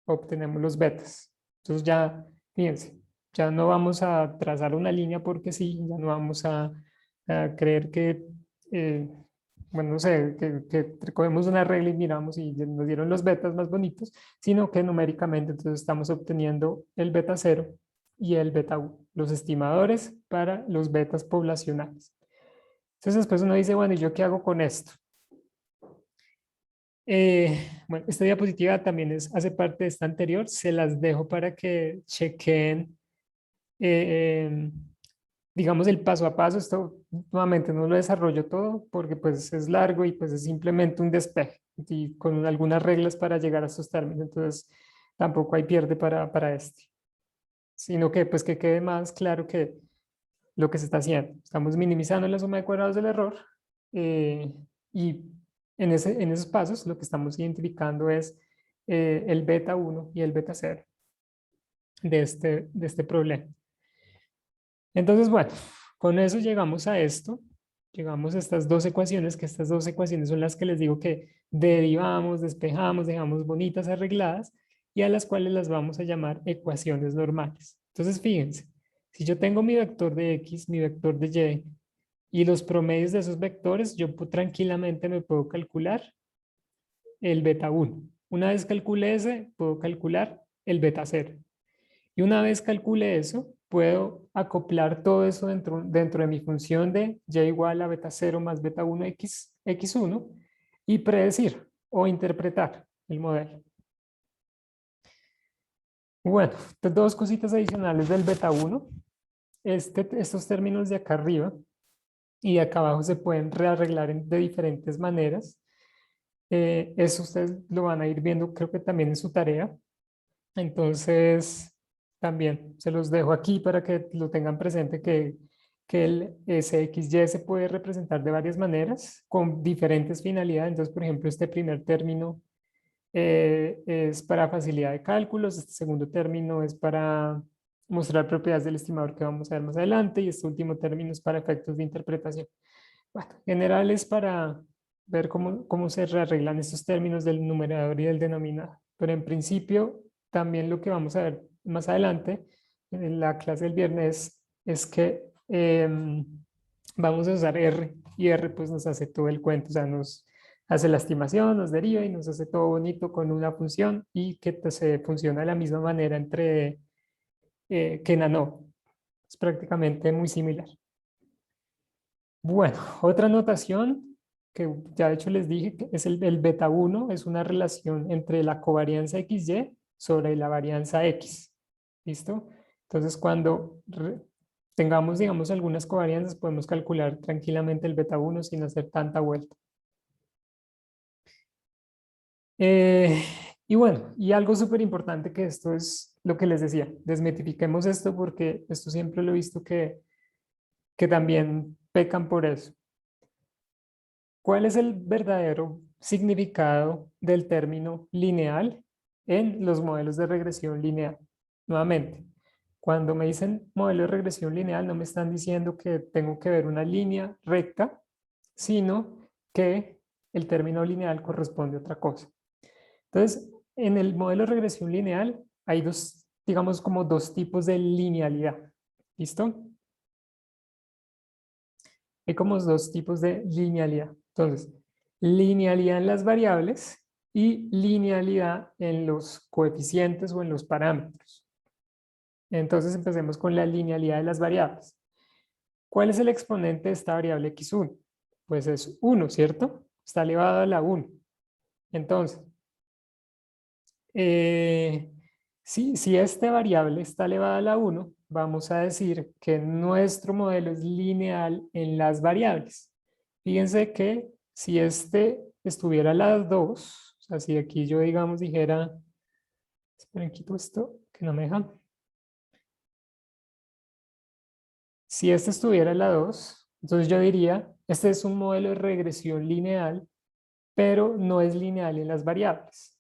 obtenemos los betas. Entonces ya, fíjense, ya no vamos a trazar una línea porque sí, ya no vamos a creer que, bueno, no sé, que cogemos una regla y miramos y nos dieron los betas más bonitos, sino que numéricamente entonces estamos obteniendo el beta 0 y el beta 1, los estimadores para los betas poblacionales. Entonces después uno dice, bueno, ¿y yo qué hago con esto? Bueno, esta diapositiva también hace parte de esta anterior, se las dejo para que chequen, eh, digamos, el paso a paso. Esto nuevamente no lo desarrollo todo porque pues es largo y pues es simplemente un despeje y con algunas reglas para llegar a estos términos. Entonces tampoco hay pierde para este, sino que pues que quede más claro que lo que se está haciendo. Estamos minimizando la suma de cuadrados del error y en esos pasos lo que estamos identificando es el beta 1 y el beta 0 de este problema. Entonces, bueno, con eso llegamos a esto. Llegamos a estas dos ecuaciones, que estas dos ecuaciones son las que les digo que derivamos, despejamos, dejamos bonitas, arregladas, y a las cuales las vamos a llamar ecuaciones normales. Entonces, fíjense, si yo tengo mi vector de X, mi vector de Y los promedios de esos vectores, yo tranquilamente me puedo calcular el beta 1. Una vez calcule ese, puedo calcular el beta 0. Y una vez calcule eso, puedo acoplar todo eso dentro de mi función de y igual a beta 0 más beta 1 x1 y predecir o interpretar el modelo. Bueno, dos cositas adicionales del beta 1. Estos términos de acá arriba y de acá abajo se pueden rearreglar de diferentes maneras. Eso ustedes lo van a ir viendo, creo que también en su tarea. Entonces, también se los dejo aquí para que lo tengan presente que el SXY se puede representar de varias maneras con diferentes finalidades. Entonces, por ejemplo, este primer término es para facilidad de cálculos, este segundo término es para mostrar propiedades del estimador que vamos a ver más adelante y este último término es para efectos de interpretación. Bueno, en general es para ver cómo se rearreglan estos términos del numerador y del denominador. Pero en principio, también lo que vamos a ver más adelante en la clase del viernes es que vamos a usar R y R pues nos hace todo el cuento, o sea, nos hace la estimación, nos deriva y nos hace todo bonito con una función y que se funciona de la misma manera entre que en ANOVA. Es prácticamente muy similar. Bueno, otra notación que ya de hecho les dije que es el beta 1, es una relación entre la covarianza XY sobre la varianza X. ¿Listo? Entonces cuando tengamos, digamos, algunas covarianzas, podemos calcular tranquilamente el beta 1 sin hacer tanta vuelta. Eh, y bueno, y algo súper importante que esto es lo que les decía, desmitifiquemos esto porque esto siempre lo he visto que también pecan por eso. ¿Cuál es el verdadero significado del término lineal en los modelos de regresión lineal? Nuevamente, cuando me dicen modelo de regresión lineal, no me están diciendo que tengo que ver una línea recta, sino que el término lineal corresponde a otra cosa. Entonces, en el modelo de regresión lineal hay dos, digamos, como dos tipos de linealidad. ¿Listo? Hay como dos tipos de linealidad. Entonces, linealidad en las variables y linealidad en los coeficientes o en los parámetros. Entonces, empecemos con la linealidad de las variables. ¿Cuál es el exponente de esta variable x1? Pues es 1, ¿cierto? Está elevado a la 1. Entonces, si esta variable está elevada a la 1, vamos a decir que nuestro modelo es lineal en las variables. Fíjense que si este estuviera a las 2, o sea, si aquí yo, digamos, dijera, esperen, quito esto, que no me deja. Si este estuviera a la 2, entonces yo diría, este es un modelo de regresión lineal, pero no es lineal en las variables.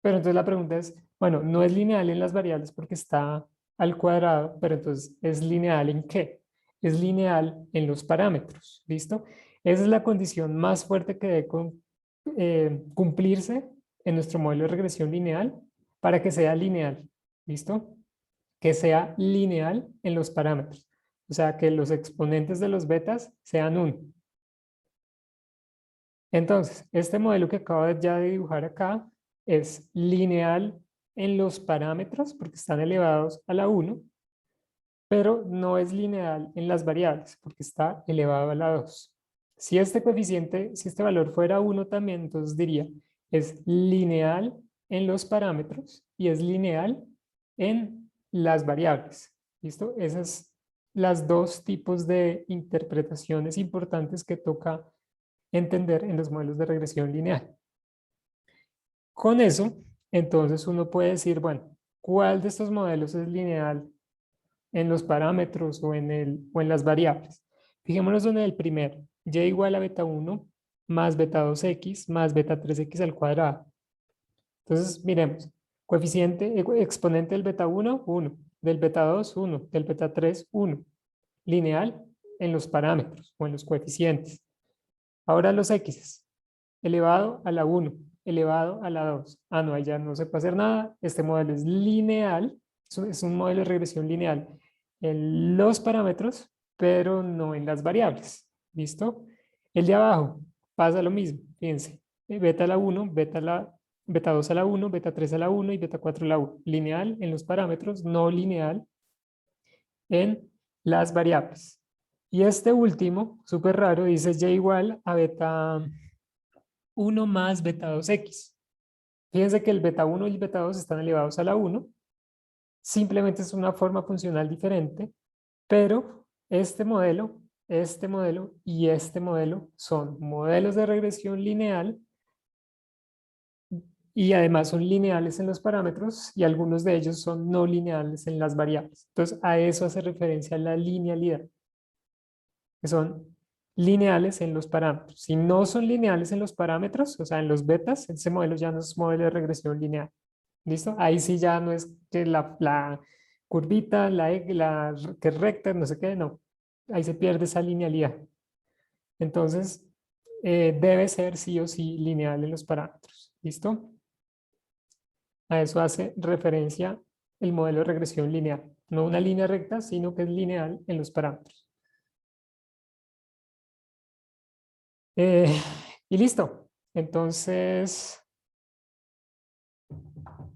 Pero entonces la pregunta es, bueno, no es lineal en las variables porque está al cuadrado, pero entonces ¿es lineal en qué? Es lineal en los parámetros, ¿listo? Esa es la condición más fuerte que debe cumplirse en nuestro modelo de regresión lineal para que sea lineal, ¿listo? Que sea lineal en los parámetros. O sea, que los exponentes de los betas sean 1. Entonces, este modelo que acabo ya de dibujar acá es lineal en los parámetros porque están elevados a la 1, pero no es lineal en las variables porque está elevado a la 2. Si este coeficiente, si este valor fuera 1 también, entonces diría, es lineal en los parámetros y es lineal en las variables. ¿Listo? Esas las dos tipos de interpretaciones importantes que toca entender en los modelos de regresión lineal. Con eso, entonces uno puede decir, bueno, ¿cuál de estos modelos es lineal en los parámetros o en las variables? Fijémonos en el primero, y igual a beta 1 más beta 2x más beta 3x al cuadrado. Entonces, miremos, coeficiente, exponente del beta 1, 1, del beta 2, 1, del beta 3, 1. Lineal en los parámetros o en los coeficientes. Ahora los x, elevado a la 1, elevado a la 2. Ah, no, ahí ya no se puede hacer nada. Este modelo es lineal, es un modelo de regresión lineal en los parámetros, pero no en las variables. ¿Listo? El de abajo pasa lo mismo, fíjense. Beta a la 1, beta a la beta 2 a la 1, beta 3 a la 1 y beta 4 a la 1. Lineal en los parámetros, no lineal en las variables. Y este último, súper raro, dice y igual a beta 1 más beta 2x. Fíjense que el beta 1 y el beta 2 están elevados a la 1. Simplemente es una forma funcional diferente, pero este modelo y este modelo son modelos de regresión lineal y además son lineales en los parámetros y algunos de ellos son no lineales en las variables. Entonces, a eso hace referencia la linealidad, que son lineales en los parámetros. Si no son lineales en los parámetros, o sea, en los betas, ese modelo ya no es modelo de regresión lineal. ¿Listo? Ahí sí ya no es que la curvita, que es recta, no sé qué, no. Ahí se pierde esa linealidad. Entonces, debe ser sí o sí lineal en los parámetros. ¿Listo? A eso hace referencia el modelo de regresión lineal. No una línea recta, sino que es lineal en los parámetros. Eh, y listo. Entonces,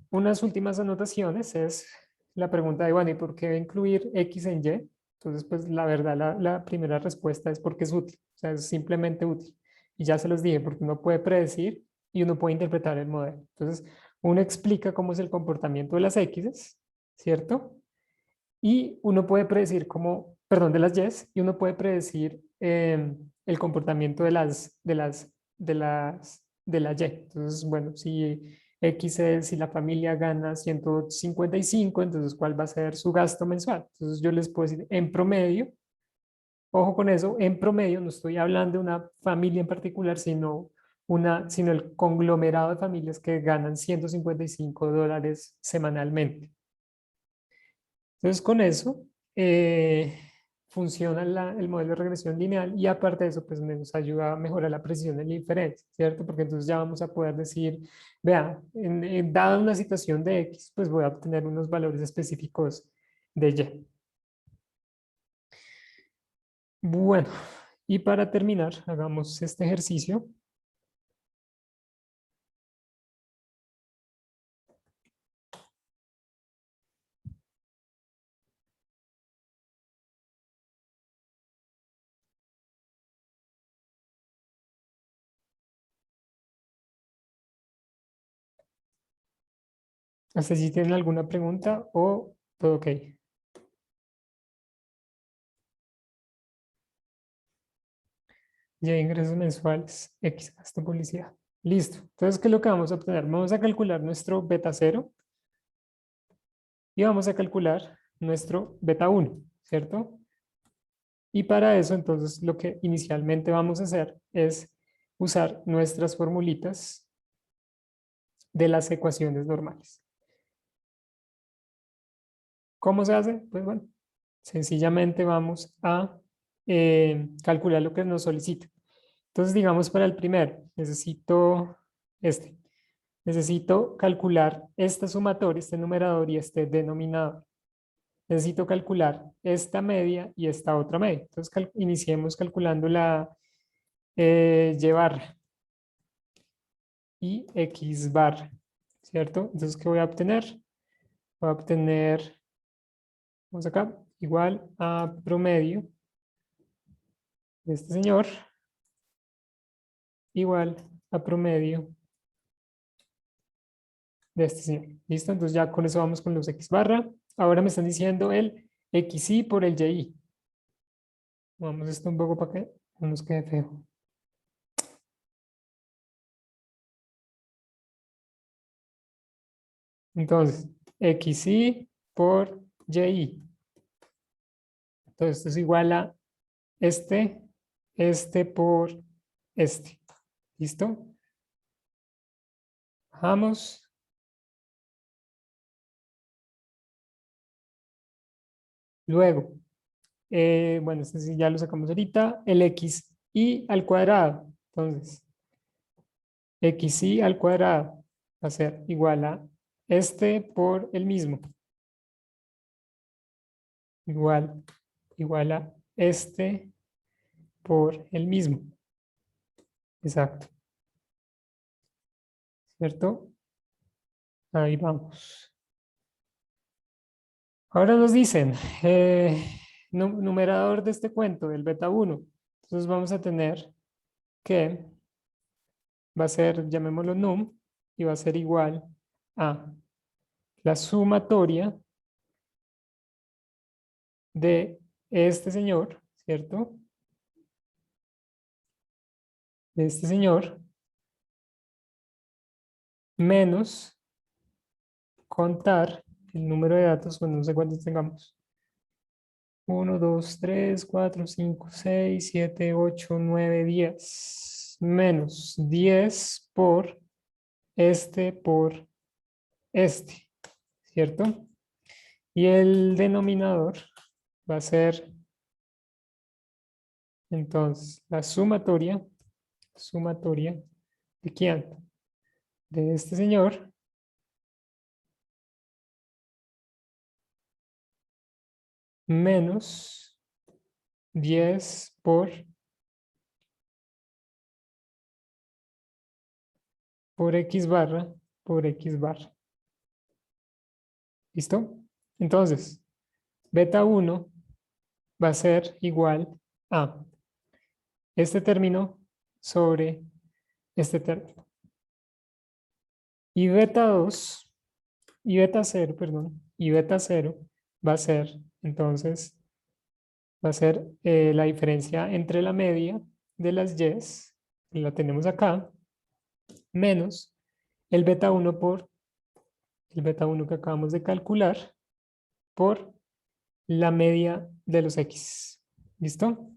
unas últimas anotaciones es la pregunta de, bueno, ¿y por qué incluir X en Y? Entonces, pues la verdad, la primera respuesta es porque es útil. O sea, es simplemente útil. Y ya se los dije, porque uno puede predecir y uno puede interpretar el modelo. Entonces, uno explica cómo es el comportamiento de las X, ¿cierto? Y uno puede predecir cómo, perdón, de las Y's, y uno puede predecir el comportamiento de la Y. Entonces, bueno, si X es, si la familia gana 155, entonces, ¿cuál va a ser su gasto mensual? Entonces, yo les puedo decir, en promedio, ojo con eso, en promedio, no estoy hablando de una familia en particular, sino el conglomerado de familias que ganan $155 semanalmente. Entonces, con eso funciona el modelo de regresión lineal y aparte de eso, pues nos ayuda a mejorar la precisión de la inferencia, ¿cierto? Porque entonces ya vamos a poder decir, vea, dada una situación de X, pues voy a obtener unos valores específicos de Y. Bueno, y para terminar, hagamos este ejercicio. Hasta si tienen alguna pregunta o todo ok. Ya ingresos mensuales, X gasto publicidad. Listo. Entonces, ¿qué es lo que vamos a obtener? Vamos a calcular nuestro beta 0 y vamos a calcular nuestro beta 1, ¿cierto? Y para eso, entonces, lo que inicialmente vamos a hacer es usar nuestras formulitas de las ecuaciones normales. ¿Cómo se hace? Pues bueno, sencillamente vamos a calcular lo que nos solicita. Entonces, digamos, para el primero, necesito este. Necesito calcular esta sumatoria, este numerador y este denominador. Necesito calcular esta media y esta otra media. Entonces, iniciemos calculando la y barra y x barra, ¿cierto? Entonces, ¿qué voy a obtener? Voy a obtener, vamos acá, igual a promedio de este señor, igual a promedio de este señor. ¿Listo? Entonces ya con eso vamos con los x barra. Ahora me están diciendo el xy por el y. Vamos esto un poco para que no nos quede feo. Entonces, xy por y. Entonces, esto es igual a este por este. ¿Listo? Bajamos. Luego, bueno, este sí ya lo sacamos ahorita, el xy al cuadrado. Entonces, xy al cuadrado va a ser igual a este por el mismo. Igual a este por el mismo. Exacto. ¿Cierto? Ahí vamos. Ahora nos dicen, numerador de este cuento, del beta 1. Entonces vamos a tener que va a ser, llamémoslo num, y va a ser igual a la sumatoria de este señor, ¿cierto? De este señor, menos contar el número de datos, bueno, no sé cuántos tengamos. 1, 2, 3, 4, 5, 6, 7, 8, 9, 10. Menos 10 por este, ¿cierto? Y el denominador va a ser, entonces, la sumatoria ¿de quién? De este señor menos 10 por x barra por x barra. ¿Listo? Entonces, beta 1 va a ser igual a este término sobre este término. Y beta 2, y beta 0, perdón, y beta 0 va a ser, entonces, va a ser la diferencia entre la media de las y's, que la tenemos acá, menos el beta 1 por el beta 1 que acabamos de calcular por la media de los x. ¿Listo?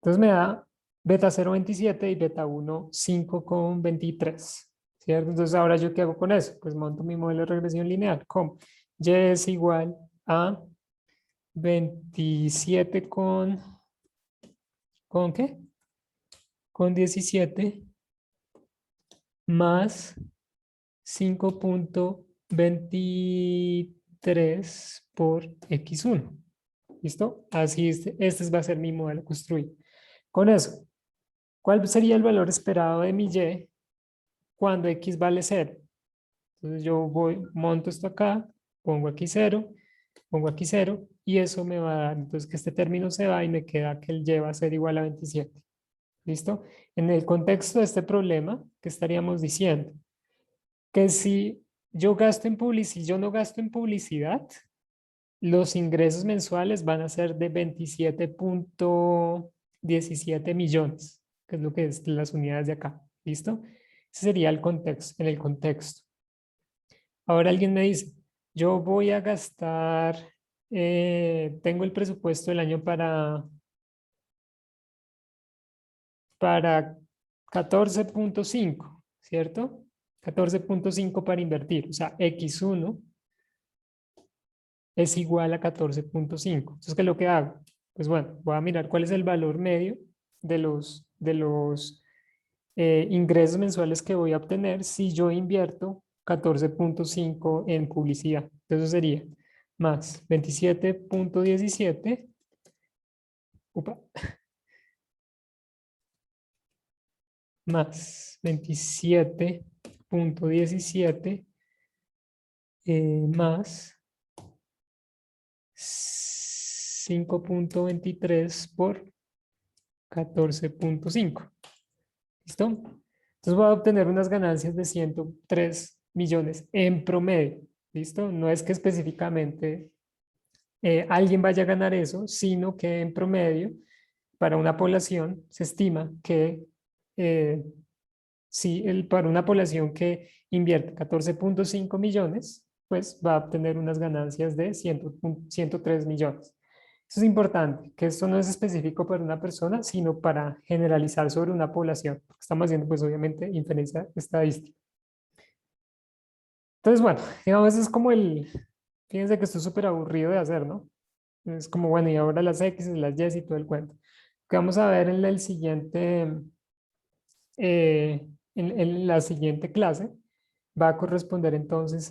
Entonces me da beta 0,27 y beta 1, 5,23. ¿Cierto? Entonces ahora yo qué hago con eso? Pues monto mi modelo de regresión lineal. ¿Cómo? Y es igual a 27 ¿con qué? Con 17 más 5,23 por x1. ¿Listo? Así este va a ser mi modelo construido. Con eso, ¿cuál sería el valor esperado de mi y cuando x vale 0? Entonces yo monto esto acá, pongo aquí 0 y eso me va a dar, entonces que este término se va y me queda que el y va a ser igual a 27. ¿Listo? En el contexto de este problema, ¿qué estaríamos diciendo? Que si yo gasto en publicidad, yo no gasto en publicidad, los ingresos mensuales van a ser de 27,17 millones, que es lo que es las unidades de acá. ¿Listo? Ese sería el contexto, en el contexto. Ahora alguien me dice, yo voy a gastar, tengo el presupuesto del año para 14,5, ¿cierto? 14,5 para invertir, o sea, X1 es igual a 14,5. Entonces, ¿qué es lo que hago? Pues bueno, voy a mirar cuál es el valor medio de los ingresos mensuales que voy a obtener si yo invierto 14,5 en publicidad. Entonces sería más 27,17, upa, más 27,17 más 5,23 por 14,5. ¿Listo? Entonces voy a obtener unas ganancias de 103 millones en promedio. ¿Listo? No es que específicamente alguien vaya a ganar eso, sino que en promedio, para una población, se estima que eh, si para una población que invierte 14,5 millones, pues va a obtener unas ganancias de 103 millones. Eso es importante, que esto no es específico para una persona, sino para generalizar sobre una población. Estamos haciendo, pues obviamente, inferencia estadística. Entonces, bueno, digamos, es como fíjense que esto es súper aburrido de hacer, ¿no? Es como, bueno, y ahora las X, las Y y todo el cuento. Que vamos a ver en el siguiente, en la siguiente clase, va a corresponder entonces